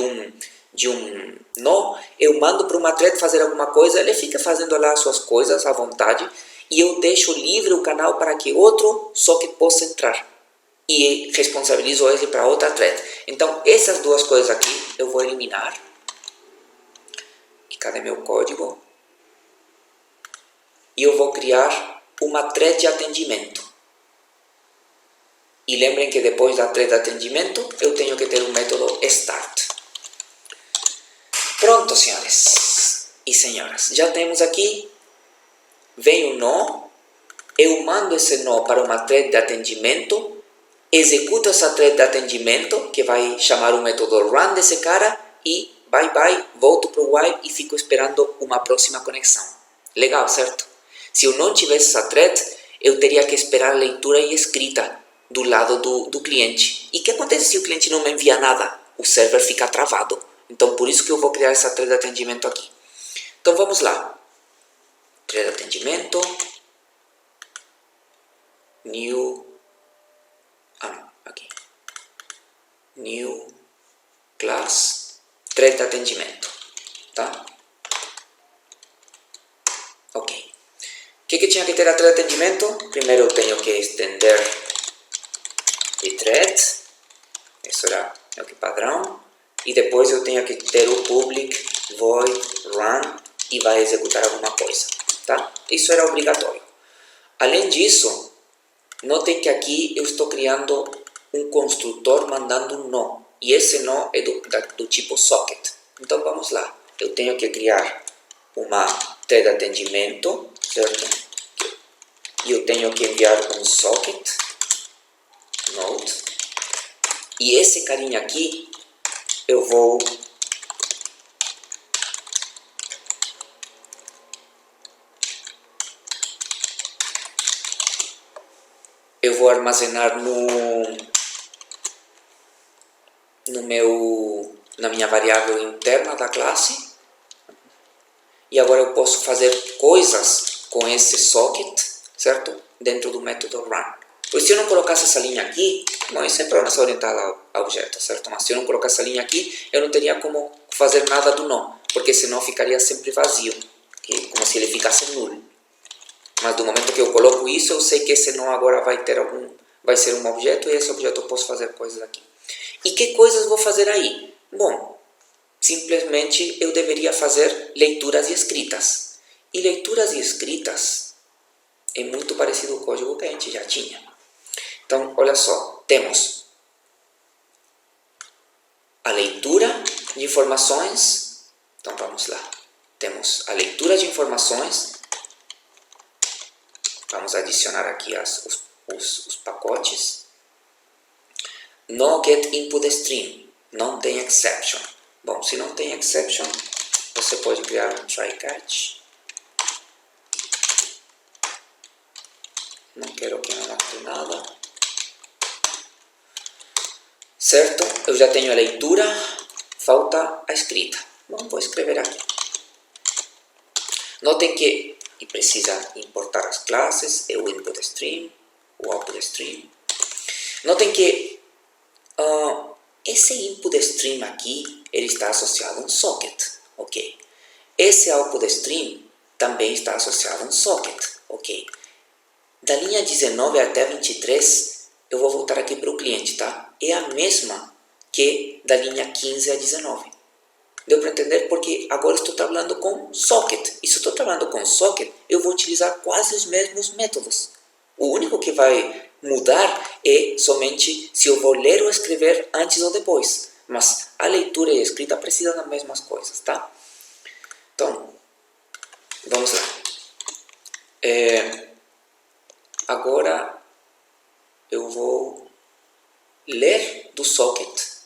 um nó, eu mando para uma thread fazer alguma coisa, ele fica fazendo lá as suas coisas à vontade e eu deixo livre o canal para que outro socket possa entrar e responsabilizo ele para outra thread. Então, essas duas coisas aqui eu vou eliminar. Cadê meu código? E eu vou criar uma thread de atendimento. E lembrem que depois da thread de atendimento, eu tenho que ter um método start. Pronto, senhores e senhoras. Já temos aqui, vem o nó, eu mando esse nó para uma thread de atendimento, executo essa thread de atendimento, que vai chamar o método run desse cara, e bye, volto para o while e fico esperando uma próxima conexão. Legal, certo? Se eu não tivesse essa thread, eu teria que esperar leitura e escrita do lado do cliente. E o que acontece se o cliente não me envia nada? O server fica travado. Então, por isso que eu vou criar essa thread de atendimento aqui. Então, vamos lá. Thread de atendimento. New. Aqui. New class. Thread de atendimento. Tá? Ok. O que tinha que ter a thread de atendimento? Primeiro eu tenho que estender de thread. Isso era o que padrão. E depois eu tenho que ter o public void run e vai executar alguma coisa. Tá? Isso era obrigatório. Além disso, notem que aqui eu estou criando um construtor mandando um nó. E esse nó é do tipo socket. Então vamos lá. Eu tenho que criar uma thread de atendimento, certo? E eu tenho que enviar um socket node. E esse carinha aqui eu vou armazenar na minha variável interna da classe. E agora eu posso fazer coisas com esse socket, certo? Dentro do método run. Pois se eu não colocasse essa linha aqui, bom, isso é promessa orientada a objeto, certo? Mas se eu não colocasse essa linha aqui, eu não teria como fazer nada do nó, porque esse nó ficaria sempre vazio, como se ele ficasse nulo. Mas do momento que eu coloco isso, eu sei que esse nó agora vai ser um objeto, e esse objeto eu posso fazer coisas aqui. E que coisas vou fazer aí? Bom, simplesmente eu deveria fazer leituras e escritas. E leituras e escritas é muito parecido ao código que a gente já tinha. Então, olha só, temos a leitura de informações. Então, vamos lá. Temos a leitura de informações. Vamos adicionar aqui os pacotes. No get input stream. Não tem exception. Bom, se não tem exception, você pode criar um try catch. Não quero que não mostre nada. Certo? Eu já tenho a leitura, falta a escrita. Bom, vou escrever aqui. Notem que precisa importar as classes, o input stream, o output stream. Notem que esse input stream aqui, ele está associado a um socket, ok? Esse output stream também está associado a um socket, ok? Da linha 19 até 23, eu vou voltar aqui para o cliente, tá? É a mesma que da linha 15 a 19. Deu para entender? Porque agora estou trabalhando com socket. E se estou trabalhando com socket, eu vou utilizar quase os mesmos métodos. O único que vai mudar é somente se eu vou ler ou escrever antes ou depois. Mas a leitura e a escrita precisam das mesmas coisas, tá? Então, vamos lá. Agora eu vou ler do socket.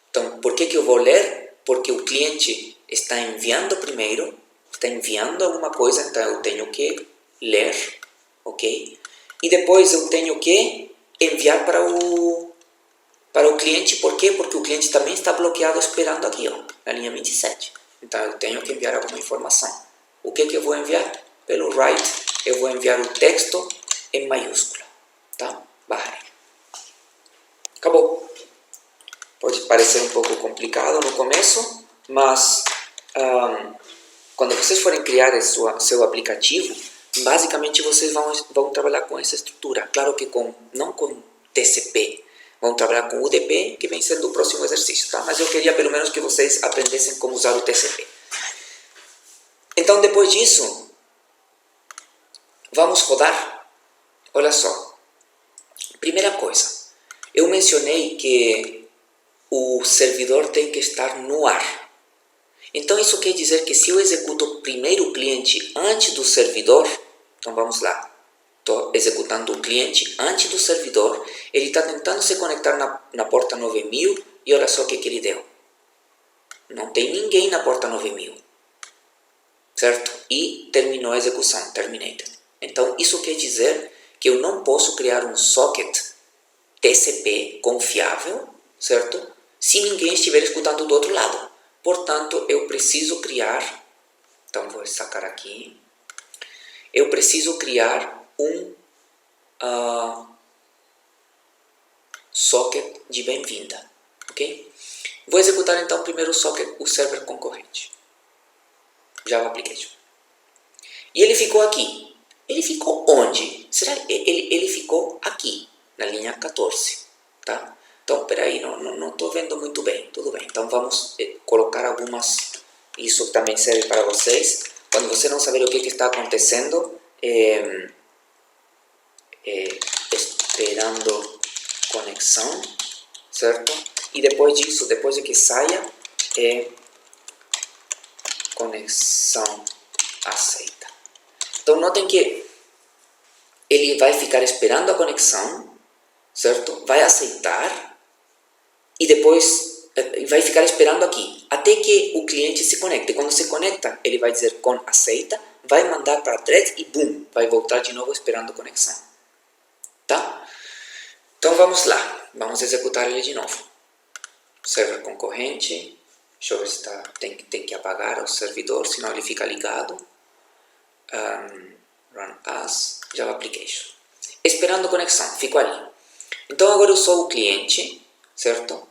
Então, por que eu vou ler? Porque o cliente está enviando primeiro, está enviando alguma coisa, então eu tenho que ler, ok? E depois eu tenho que enviar para o cliente, por quê? Porque o cliente também está bloqueado esperando aqui, ó, na linha 27. Então eu tenho que enviar alguma informação. O que eu vou enviar? Pelo write, eu vou enviar o texto em maiúscula, tá? Barra. Acabou. Pode parecer um pouco complicado no começo, mas quando vocês forem criar seu aplicativo, basicamente vocês vão trabalhar com essa estrutura. Claro que não com TCP, Vamos trabalhar com UDP, que vem sendo o próximo exercício, tá? Mas eu queria pelo menos que vocês aprendessem como usar o TCP. Então, depois disso, vamos rodar. Olha só. Primeira coisa, eu mencionei que o servidor tem que estar no ar. Então, isso quer dizer que se eu executo primeiro o cliente antes do servidor, então vamos lá. Estou executando o cliente antes do servidor, ele está tentando se conectar na porta 9000 e olha só o que ele deu. Não tem ninguém na porta 9000, certo? E terminou a execução, terminated. Então, isso quer dizer que eu não posso criar um socket TCP confiável, certo? Se ninguém estiver escutando do outro lado. Portanto, eu preciso criar, então vou sacar aqui, eu preciso criar um socket de bem-vinda, ok? Vou executar então primeiro o socket, o server concorrente, Java Application. E ele ficou aqui. Ele ficou onde? Será que ele ficou aqui, na linha 14, tá? Então, peraí, não estou vendo muito bem, tudo bem. Então, vamos colocar algumas, isso também serve para vocês. Quando você não saber o que está acontecendo, esperando conexão, certo? E depois disso, depois de que saia, conexão aceita. Então, notem que ele vai ficar esperando a conexão, certo? Vai aceitar e depois vai ficar esperando aqui, até que o cliente se conecte. Quando se conecta, ele vai dizer com aceita, vai mandar para a thread e boom, vai voltar de novo esperando a conexão. Tá? Então vamos lá, vamos executar ele de novo. Server concorrente, deixa eu ver se tem que apagar o servidor, senão ele fica ligado. Run as Java Application. Esperando conexão, fico ali. Então agora eu sou o cliente, certo?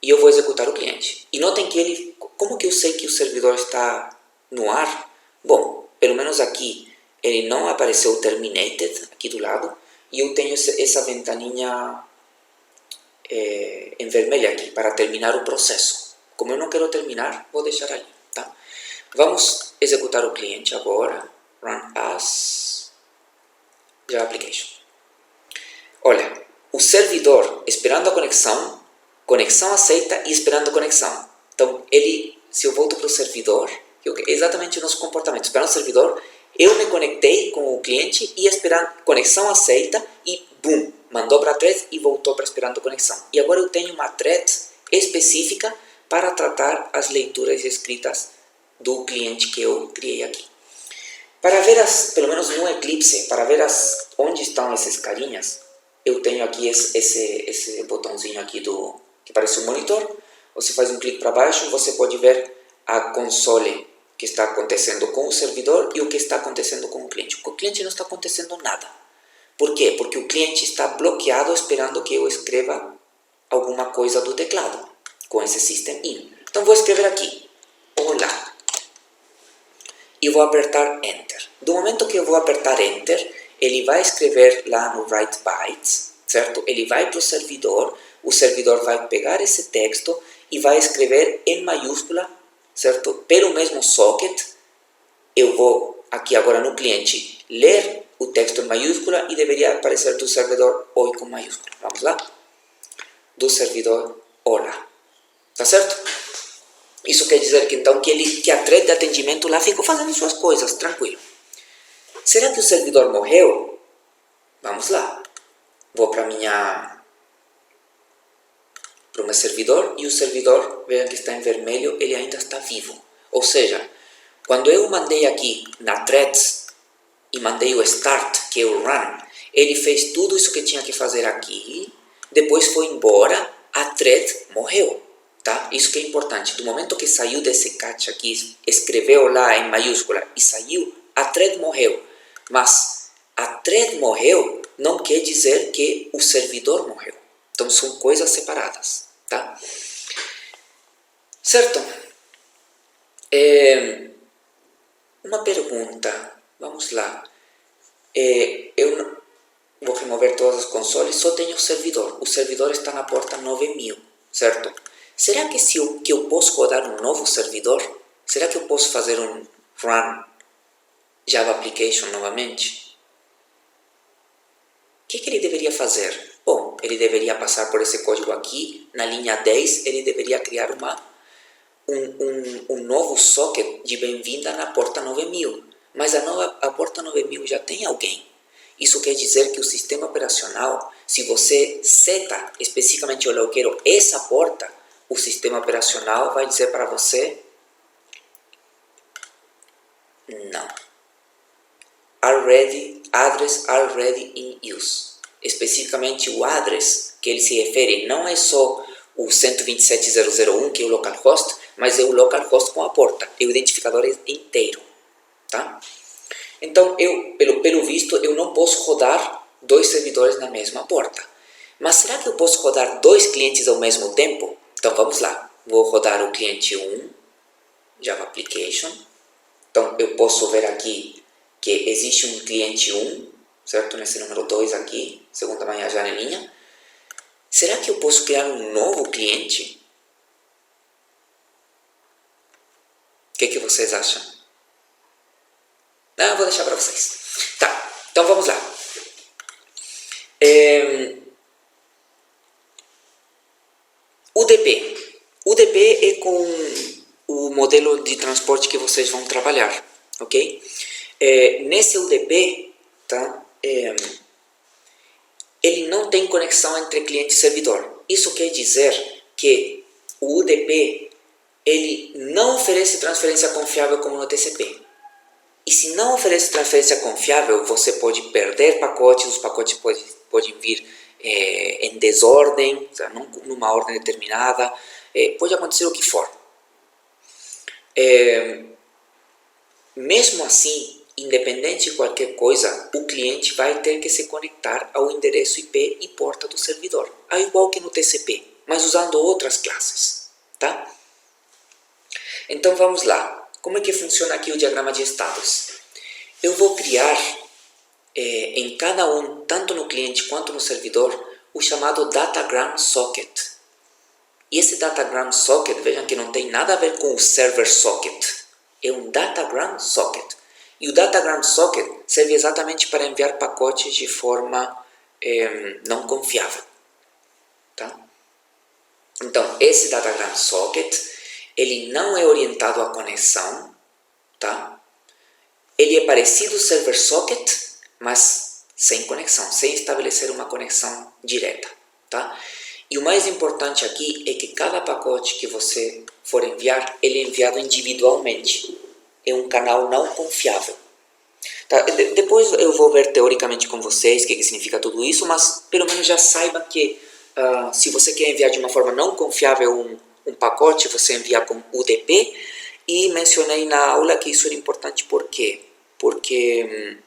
E eu vou executar o cliente. E notem que ele, como que eu sei que o servidor está no ar? Bom, pelo menos aqui ele não apareceu terminated, aqui do lado, e eu tenho essa ventaninha em vermelho aqui, para terminar o processo. Como eu não quero terminar, vou deixar ali, tá? Vamos executar o cliente agora. Run as Java Application. Olha, o servidor esperando a conexão, conexão aceita e esperando a conexão. Então, se eu volto para o servidor, exatamente o nosso comportamento. Esperando o servidor, eu me conectei com o cliente e esperando conexão aceita e boom, mandou para a thread e voltou para esperando a conexão. E agora eu tenho uma thread específica para tratar as leituras escritas do cliente que eu criei aqui. Para ver pelo menos no Eclipse, para ver onde estão essas carinhas, eu tenho aqui esse botãozinho aqui que parece um monitor. Você faz um clique para baixo, você pode ver a console que está acontecendo com o servidor e o que está acontecendo com o cliente. Com o cliente não está acontecendo nada. Por quê? Porque o cliente está bloqueado esperando que eu escreva alguma coisa do teclado com esse system in. Então vou escrever aqui, olá. E vou apertar Enter. Do momento que eu vou apertar Enter, ele vai escrever lá no write bytes, certo? Ele vai para o servidor vai pegar esse texto e vai escrever em maiúscula, certo? Pelo mesmo socket, eu vou aqui agora no cliente ler o texto em maiúscula e deveria aparecer do servidor oi com maiúscula. Vamos lá? Do servidor olá. Tá certo? Isso quer dizer que então que a thread de atendimento lá ficou fazendo suas coisas, tranquilo. Será que o servidor morreu? Vamos lá. Vou para o meu servidor e o servidor, veja que está em vermelho, ele ainda está vivo. Ou seja, quando eu mandei aqui na threads e mandei o start, que é o run, ele fez tudo isso que tinha que fazer aqui, depois foi embora, a thread morreu. Tá? Isso que é importante. Do momento que saiu desse catch aqui, escreveu lá em maiúscula e saiu, a thread morreu. Mas a thread morreu não quer dizer que o servidor morreu. Então são coisas separadas. Tá? Certo? Uma pergunta. Vamos lá. vou remover todas as consoles, só tenho o servidor. O servidor está na porta 9000, certo? Será que eu posso rodar um novo servidor? Será que eu posso fazer um run Java Application novamente? O que ele deveria fazer? Bom, ele deveria passar por esse código aqui. Na linha 10, ele deveria criar um novo socket de bem-vinda na porta 9000. Mas a porta 9000 já tem alguém. Isso quer dizer que o sistema operacional, se você seta especificamente, olha, eu quero essa porta, o sistema operacional vai dizer para você, não. Address already in use. Especificamente o address que ele se refere não é só o 127.0.0.1, que é o localhost, mas é o localhost com a porta, é o identificador inteiro, tá? Então, pelo visto, eu não posso rodar dois servidores na mesma porta. Mas será que eu posso rodar dois clientes ao mesmo tempo? Então, vamos lá. Vou rodar o cliente 1, Java Application. Então, eu posso ver aqui que existe um cliente 1, certo? Nesse número 2 aqui, segunda manhã janelinha. Será que eu posso criar um novo cliente? O que vocês acham? Não, eu vou deixar para vocês. Tá, então vamos lá. UDP. UDP é com o modelo de transporte que vocês vão trabalhar, ok? Nesse UDP, tá? Ele não tem conexão entre cliente e servidor. Isso quer dizer que o UDP ele não oferece transferência confiável como no TCP. E se não oferece transferência confiável, você pode perder pacotes, os pacotes podem vir em desordem, numa ordem determinada, pode acontecer o que for. Mesmo assim, independente de qualquer coisa, o cliente vai ter que se conectar ao endereço IP e porta do servidor, ao igual que no TCP, mas usando outras classes, tá? Então vamos lá. Como é que funciona aqui o diagrama de estados? Eu vou criar em cada um, tanto no cliente quanto no servidor, o chamado Datagram Socket. E esse Datagram Socket, vejam que não tem nada a ver com o Server Socket. É um Datagram Socket. E o Datagram Socket serve exatamente para enviar pacotes de forma não confiável. Tá? Então, esse Datagram Socket, ele não é orientado à conexão, tá? Ele é parecido ao Server Socket, mas sem conexão, sem estabelecer uma conexão direta, tá? E o mais importante aqui é que cada pacote que você for enviar, ele é enviado individualmente. É um canal não confiável. Tá? Depois eu vou ver teoricamente com vocês o que significa tudo isso, mas pelo menos já saiba que se você quer enviar de uma forma não confiável um pacote, você envia com UDP. E mencionei na aula que isso era importante por quê? Porque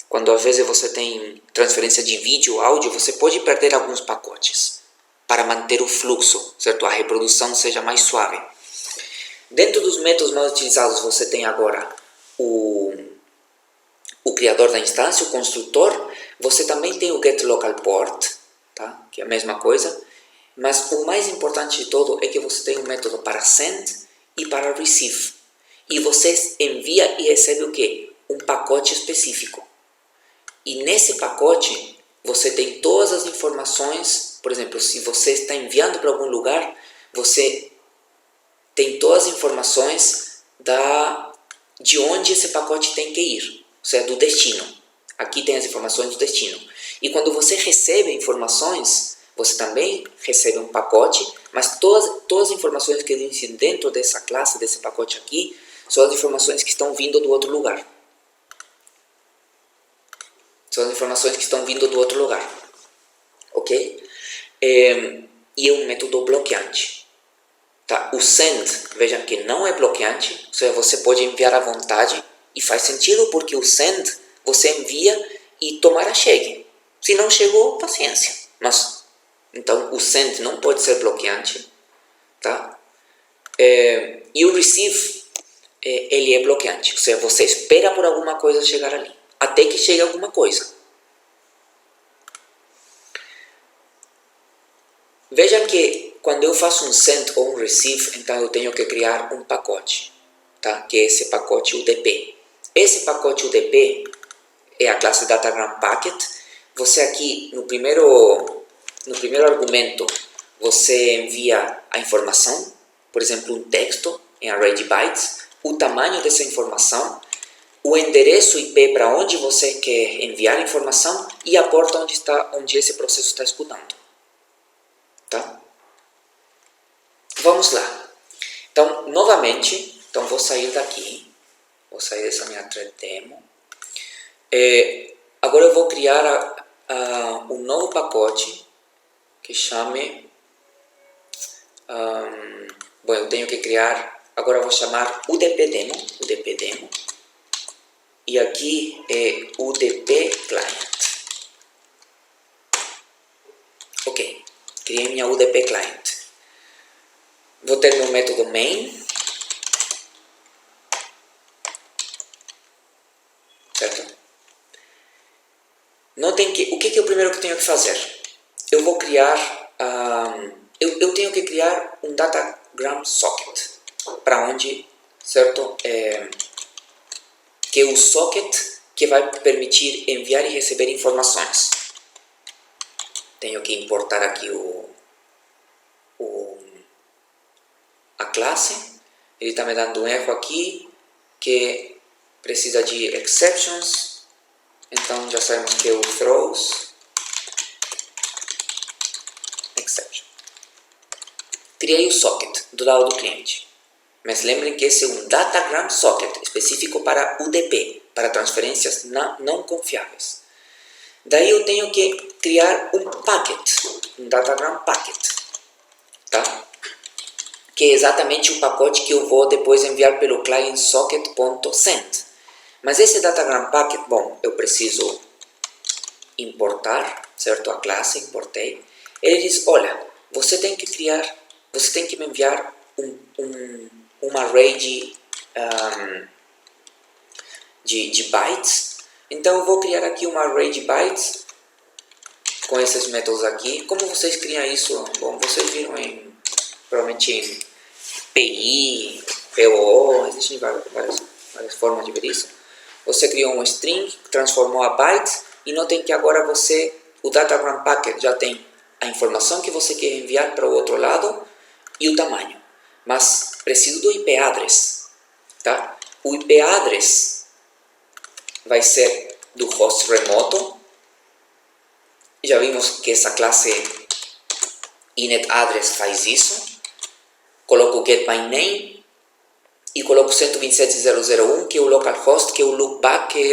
quando às vezes você tem transferência de vídeo, áudio, você pode perder alguns pacotes para manter o fluxo, certo? A reprodução seja mais suave. Dentro dos métodos mais utilizados você tem agora o criador da instância, o construtor. Você também tem o getLocalPort, tá? Que é a mesma coisa. Mas o mais importante de todo é que você tem um método para send e para receive. E você envia e recebe o quê? Um pacote específico. E nesse pacote você tem todas as informações. Por exemplo, se você está enviando para algum lugar, você tem todas as informações de onde esse pacote tem que ir, ou seja, do destino. Aqui tem as informações do destino. E quando você recebe informações, você também recebe um pacote, mas todas as informações que existem dentro dessa classe, desse pacote aqui, são as informações que estão vindo do outro lugar. São as informações que estão vindo do outro lugar. Ok? E é um método bloqueante. Tá? O send, vejam que não é bloqueante, ou seja, você pode enviar à vontade, e faz sentido porque o send, você envia e tomara chegue. Se não chegou, paciência. Mas, então, o send não pode ser bloqueante. Tá? E o receive, ele é bloqueante, ou seja, você espera por alguma coisa chegar ali, até que chegue alguma coisa. Veja que quando eu faço um send ou um receive, então eu tenho que criar um pacote, tá? Que é esse pacote UDP. Esse pacote UDP é a classe Datagram Packet. Você aqui, no primeiro argumento, você envia a informação, por exemplo, um texto em array de bytes, o tamanho dessa informação, o endereço IP para onde você quer enviar a informação e a porta onde esse processo está escutando. Tá? Vamos lá. Então, novamente, vou sair daqui, vou sair dessa minha thread demo. Agora eu vou criar um novo pacote que chame... bom, eu tenho que criar... Agora eu vou chamar UDP Demo. E aqui é UDP Client. Ok, criei minha UDP Client. Vou ter meu método main. Certo? Notem que o que é o primeiro que eu tenho que fazer? Eu vou criar... eu tenho que criar um Datagram Socket. Para onde, certo? Que é o socket que vai permitir enviar e receber informações. Tenho que importar aqui a classe. Ele está me dando um erro aqui que precisa de exceptions. Então já sabemos que é o throws exception. Criei o socket do lado do cliente. Mas lembrem que esse é um Datagram Socket específico para UDP, para transferências não confiáveis. Daí eu tenho que criar um packet, um Datagram Packet, tá? Que é exatamente o pacote que eu vou depois enviar pelo client socket.send. Mas esse Datagram Packet, bom, eu preciso importar, certo? A classe, importei. Ele diz, olha, você tem que me enviar um array de bytes. Então eu vou criar aqui um array de bytes com esses métodos aqui. Como vocês criam isso? Bom, vocês viram provavelmente em PI, POO, existem várias formas de ver isso. Você criou um string, transformou a bytes e notem que agora o Datagram Packet já tem a informação que você quer enviar para o outro lado e o tamanho. Mas preciso do IP address, tá? O IP address vai ser do host remoto. Já vimos que essa classe inetAddress faz isso. Coloco o getByName e coloco 127.0.0.1, que é o localhost, que é o loopback, que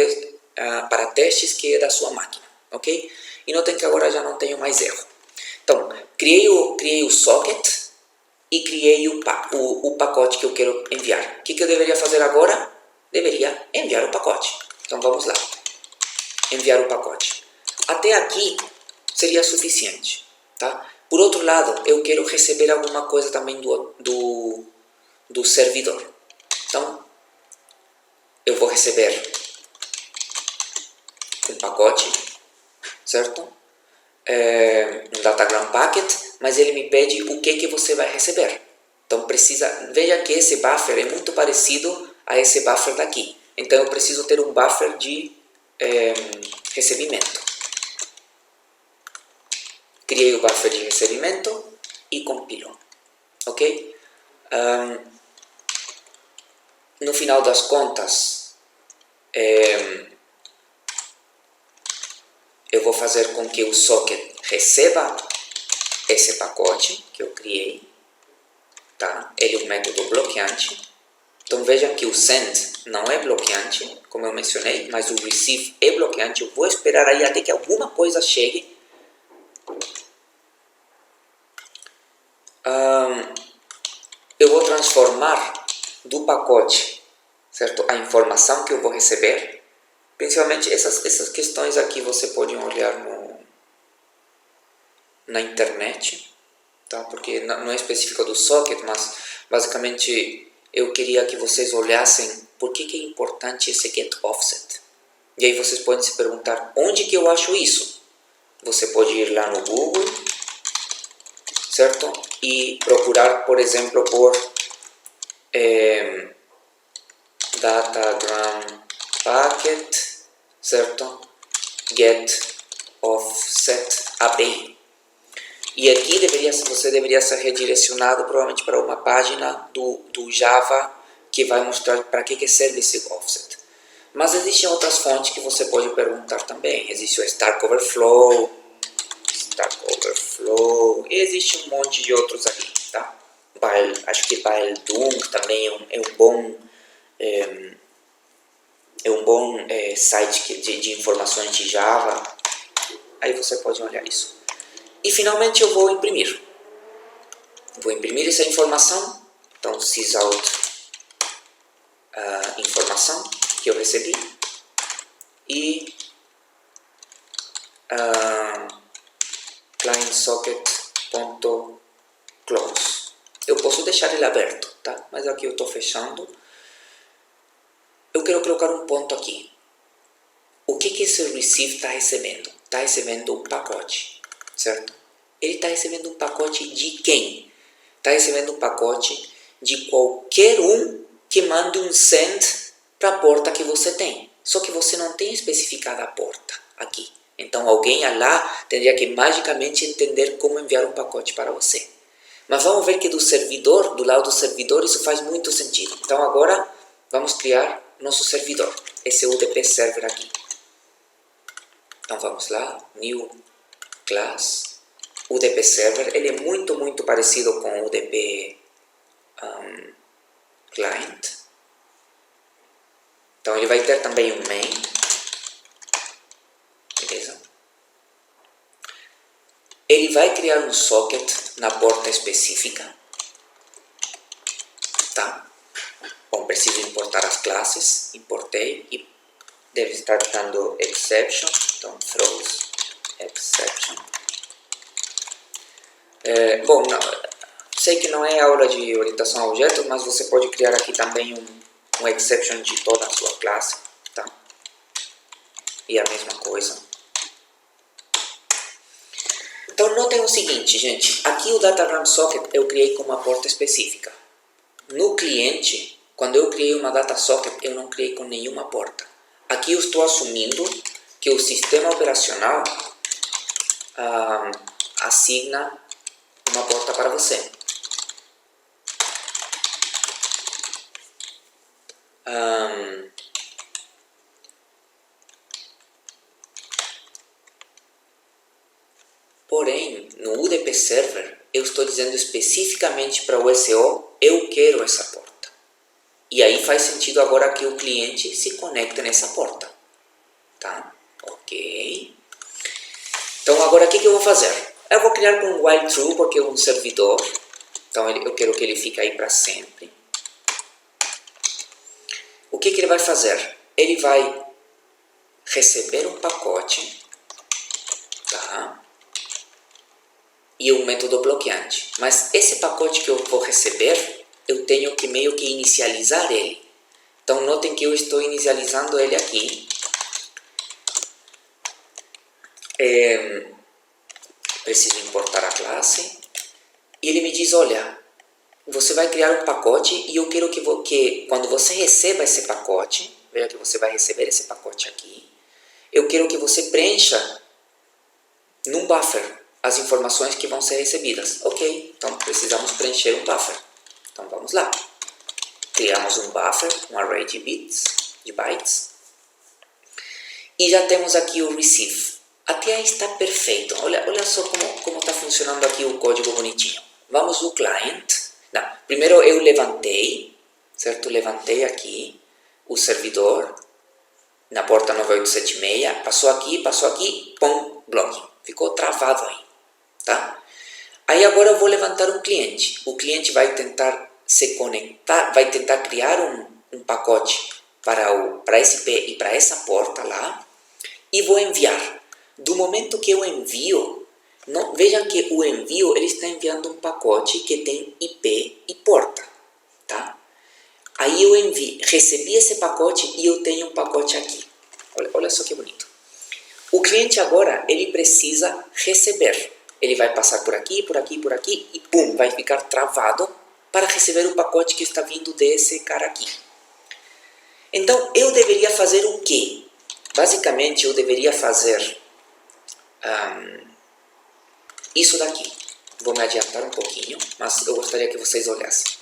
é para testes, que é da sua máquina, ok? E notem que agora já não tenho mais erro. Então, criei o socket e criei o pacote que eu quero enviar. O que eu deveria fazer agora? Deveria enviar o pacote. Então vamos lá. Enviar o pacote. Até aqui seria suficiente, tá? Por outro lado, eu quero receber alguma coisa também do servidor. Então, eu vou receber um pacote, certo? Um Datagram Packet, mas ele me pede o que você vai receber. Então veja que esse buffer é muito parecido a esse buffer daqui. Então eu preciso ter um buffer de recebimento. Criei o buffer de recebimento e compilo. Ok? No final das contas, eu vou fazer com que o socket receba esse pacote que eu criei, tá? Ele é um método bloqueante. Então vejam que o send não é bloqueante, como eu mencionei, mas o receive é bloqueante. Eu vou esperar aí até que alguma coisa chegue. Eu vou transformar do pacote, certo, a informação que eu vou receber. Principalmente essas questões aqui você pode olhar na internet, tá? Porque não é específico do socket, mas basicamente eu queria que vocês olhassem por que é importante esse get offset. E aí vocês podem se perguntar, onde que eu acho isso? Você pode ir lá no Google, certo? E procurar, por exemplo, por datagram packet, certo? Get offset API. E aqui você deveria ser redirecionado provavelmente para uma página do Java que vai mostrar para que serve esse offset. Mas existem outras fontes que você pode perguntar também. Existe o Stack Overflow, e existe um monte de outros ali, tá? Acho que Baeldung também é um bom site de informações de Java. Aí você pode olhar isso. E finalmente eu vou imprimir. Vou imprimir essa informação. Então, sysout informação que eu recebi. E clientsocket.close. Eu posso deixar ele aberto, tá? Mas aqui eu estou fechando. Eu quero colocar um ponto aqui. O que esse receive está recebendo? Está recebendo um pacote, certo? Ele está recebendo um pacote de quem? Está recebendo um pacote de qualquer um que mande um send para a porta que você tem. Só que você não tem especificada a porta aqui. Então alguém lá teria que magicamente entender como enviar um pacote para você. Mas vamos ver que do lado do servidor, isso faz muito sentido. Então agora vamos criar nosso servidor, esse UDP Server aqui. Então vamos lá, New Class, UDP Server. Ele é muito parecido com o UDP Client. Então ele vai ter também um main. Beleza? Ele vai criar um socket na porta específica. Tá? Bom, preciso importar as classes. Importei e deve estar dando exception. Então, throws exception. Bom, sei que não é aula de orientação a objetos, mas você pode criar aqui também um exception de toda a sua classe. Tá? E a mesma coisa. Então, notem o seguinte, gente. Aqui o Datagram Socket eu criei com uma porta específica. No cliente, quando eu criei uma Data Socket, eu não criei com nenhuma porta. Aqui eu estou assumindo que o sistema operacional assigna uma porta para você. Porém, no UDP Server, eu estou dizendo especificamente para o SO, eu quero essa porta. E aí faz sentido agora que o cliente se conecte nessa porta. Tá? Ok. Então agora o que eu vou fazer? Eu vou criar com um while true, porque é um servidor. Então eu quero que ele fique aí para sempre. O que ele vai fazer? Ele vai receber um pacote. Tá? E um método bloqueante. Mas esse pacote que eu vou receber, eu tenho que meio que inicializar ele. Então notem que eu estou inicializando ele aqui. Preciso importar a classe. E ele me diz, olha, você vai criar um pacote e eu quero que quando você receba esse pacote, veja que você vai receber esse pacote aqui, eu quero que você preencha num buffer as informações que vão ser recebidas. Ok, então precisamos preencher um buffer. Então vamos lá. Criamos um buffer, um array de bytes. E já temos aqui o receive. Até aí está perfeito. Olha só como está funcionando aqui o código bonitinho. Vamos no client. Não, primeiro eu levantei, certo? Levantei aqui o servidor na porta 9876. Passou aqui, pum, blocking. Ficou travado aí. Tá? Aí agora eu vou levantar um cliente. O cliente vai tentar se conectar, vai tentar criar um pacote para esse IP e para essa porta lá e vou enviar. Do momento que eu envio, vejam que o envio ele está enviando um pacote que tem IP e porta. Tá? Aí eu recebi esse pacote e eu tenho um pacote aqui. Olha só que bonito. O cliente agora ele precisa receber. ele vai passar por aqui, por aqui, por aqui, e pum, vai ficar travado para receber o pacote que está vindo desse cara aqui. Então, eu deveria fazer o quê? Basicamente, eu deveria fazer isso daqui. Vou me adiantar um pouquinho, mas eu gostaria que vocês olhassem.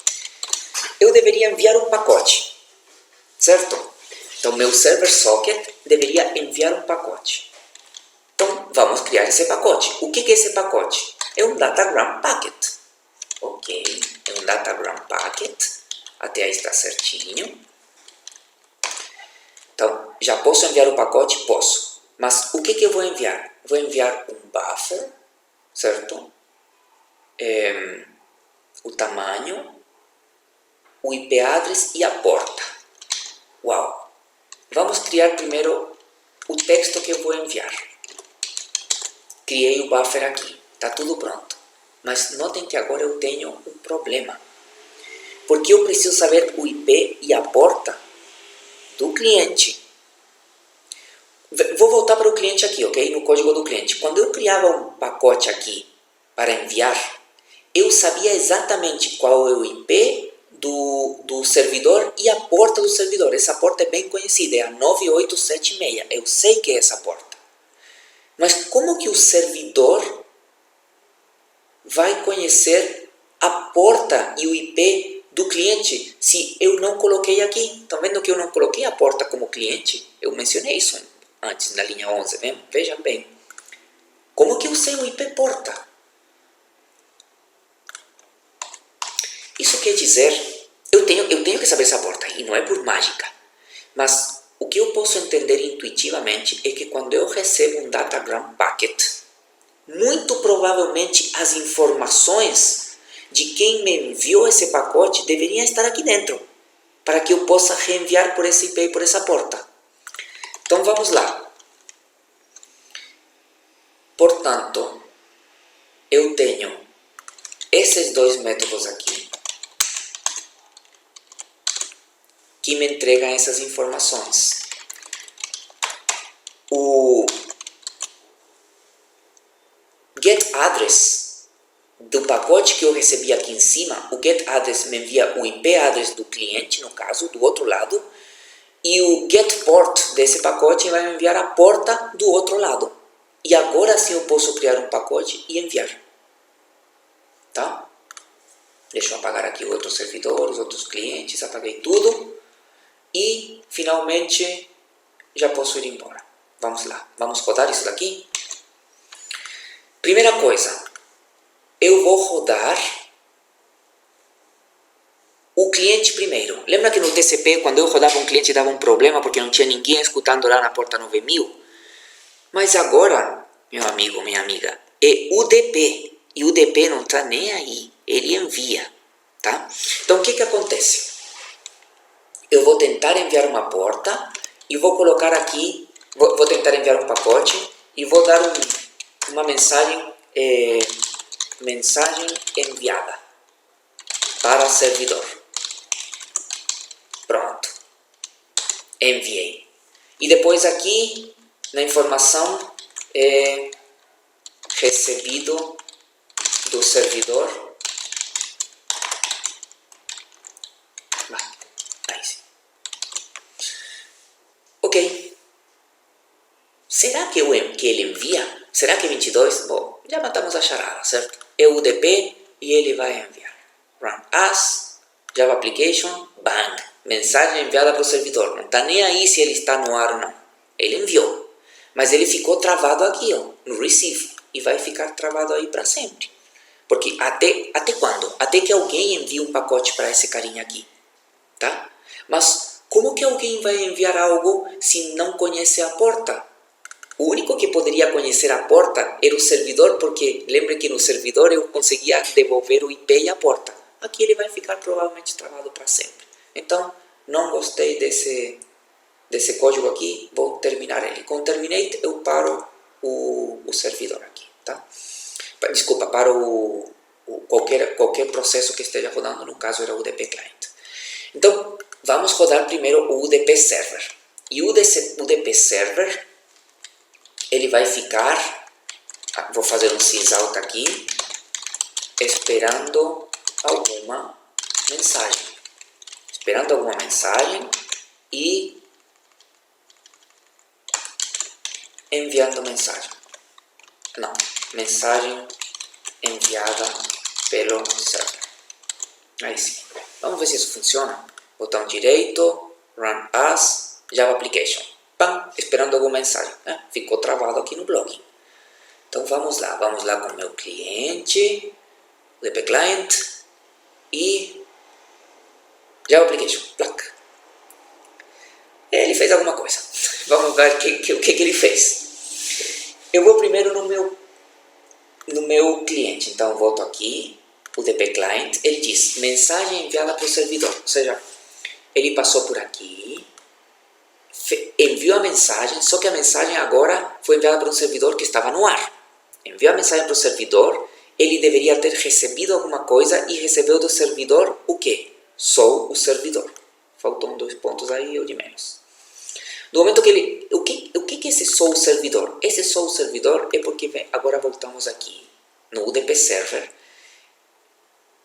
Eu deveria enviar um pacote, certo? Então, meu server socket deveria enviar um pacote. Então, vamos criar esse pacote. O que é esse pacote? É um datagram packet. Ok, é um datagram packet. Até aí está certinho. Então, já posso enviar o pacote? Posso. Mas o que eu vou enviar? Vou enviar um buffer, certo? O tamanho, o IP address e a porta. Uau! Vamos criar primeiro o texto que eu vou enviar. Criei o buffer aqui, está tudo pronto. Mas notem que agora eu tenho um problema. Porque eu preciso saber o IP e a porta do cliente. Vou voltar para o cliente aqui, ok? No código do cliente. Quando eu criava um pacote aqui para enviar, eu sabia exatamente qual é o IP do servidor e a porta do servidor. Essa porta é bem conhecida, é a 9876. Eu sei que é essa porta. Mas como que o servidor vai conhecer a porta e o IP do cliente se eu não coloquei aqui? Estão vendo que eu não coloquei a porta como cliente? Eu mencionei isso antes na linha 11, vejam bem. Como que eu sei o IP porta? Isso quer dizer, eu tenho que saber essa porta, e não é por mágica. Mas o que eu posso entender intuitivamente é que quando eu recebo um datagram packet, muito provavelmente as informações de quem me enviou esse pacote deveriam estar aqui dentro, para que eu possa reenviar por esse IP e por essa porta. Então vamos lá. Portanto, eu tenho esses dois métodos aqui, que me entregam essas informações. O getAddress do pacote que eu recebi aqui em cima, o getAddress me envia o IP address do cliente, no caso, do outro lado, e o getPort desse pacote vai me enviar a porta do outro lado. E agora sim eu posso criar um pacote e enviar. Tá? Deixa eu apagar aqui o outro servidor, os outros clientes, apaguei tudo. E, finalmente, já posso ir embora. Vamos lá, vamos rodar isso daqui? Primeira coisa, eu vou rodar o cliente primeiro. Lembra que no TCP, quando eu rodava um cliente, dava um problema porque não tinha ninguém escutando lá na porta 9000? Mas agora, meu amigo, minha amiga, é UDP. E o UDP não está nem aí. Ele envia. Tá? Então, o que acontece? Eu vou tentar enviar uma porta e vou colocar aqui, vou tentar enviar um pacote e vou dar uma mensagem, mensagem enviada para servidor. Pronto. Enviei. E depois aqui, na informação, recebido do servidor. Aí sim. Ok. Será que ele envia? Será que 22? Bom, já matamos a charada, certo? É o UDP e ele vai enviar. Run as, Java Application, bang. Mensagem enviada para o servidor. Não está nem aí se ele está no ar ou não. Ele enviou. Mas ele ficou travado aqui, ó, no receive. E vai ficar travado aí para sempre. Porque até quando? Até que alguém envie um pacote para esse carinha aqui. Tá? Mas como que alguém vai enviar algo se não conhece a porta? O único que poderia conhecer a porta era o servidor, porque lembre que no servidor eu conseguia devolver o IP e a porta. Aqui ele vai ficar provavelmente travado para sempre. Então, não gostei desse código aqui, vou terminar ele. Com terminate, eu paro o servidor aqui. Tá? Desculpa, paro qualquer processo que esteja rodando, no caso era o UDP Client. Então, vamos rodar primeiro o UDP Server. E o UDP Server, ele vai ficar vou fazer um sysount aqui, esperando alguma mensagem. Esperando alguma mensagem e enviando mensagem. Não, mensagem enviada pelo server. Aí sim. Vamos ver se isso funciona. Botão direito, Run as, Java Application. Pam, esperando alguma mensagem. Ficou travado aqui no blog. Então vamos lá com o meu cliente, UDP Client e Java Application. Plac. Ele fez alguma coisa. Vamos ver o que ele fez. Eu vou primeiro no meu cliente. Então eu volto aqui, UDP Client. Ele diz mensagem enviada para o servidor. Ou seja, ele passou por aqui, enviou a mensagem, só que a mensagem agora foi enviada para um servidor que estava no ar. Enviou a mensagem para o servidor, ele deveria ter recebido alguma coisa e recebeu do servidor o quê? Sou o servidor. Faltam 2 pontos aí ou de menos. No momento que ele... O que é esse sou o servidor? Esse sou o servidor é porque agora voltamos aqui no UDP Server.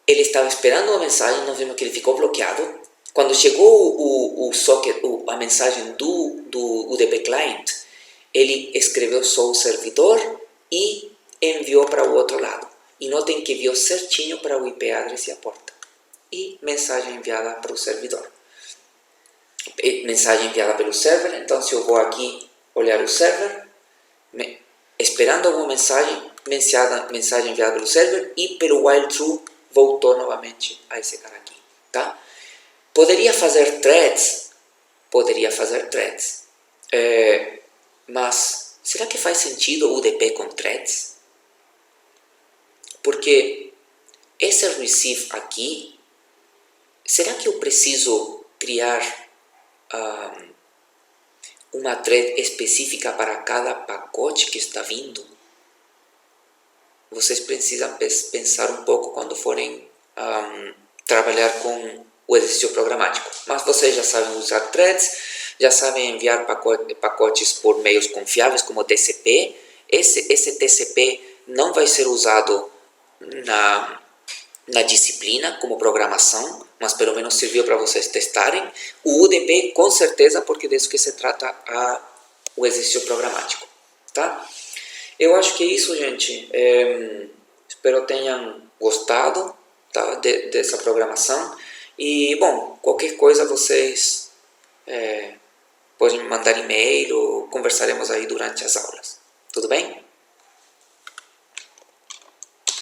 Ele estava esperando uma mensagem, nós vimos que ele ficou bloqueado. Quando chegou o socket, a mensagem do UDP Client, ele escreveu sou o servidor e enviou para o outro lado. E notem que enviou certinho para o IP address e a porta. E mensagem enviada para o servidor. Mensagem enviada pelo server. Então, se eu vou aqui olhar o server, esperando alguma mensagem enviada pelo server e pelo while true voltou novamente a esse cara aqui. Tá? Poderia fazer threads? Poderia fazer threads. Mas será que faz sentido o UDP com threads? Porque esse receive aqui, será que eu preciso criar uma thread específica para cada pacote que está vindo? Vocês precisam pensar um pouco quando forem trabalhar com o exercício programático. Mas vocês já sabem usar threads, já sabem enviar pacotes por meios confiáveis como TCP. Esse TCP não vai ser usado na disciplina como programação, mas pelo menos serviu para vocês testarem. O UDP com certeza, porque disso que se trata o exercício programático. Tá? Eu acho que é isso, gente. Espero tenham gostado, tá, dessa programação. E, bom, qualquer coisa vocês podem me mandar e-mail ou conversaremos aí durante as aulas. Tudo bem?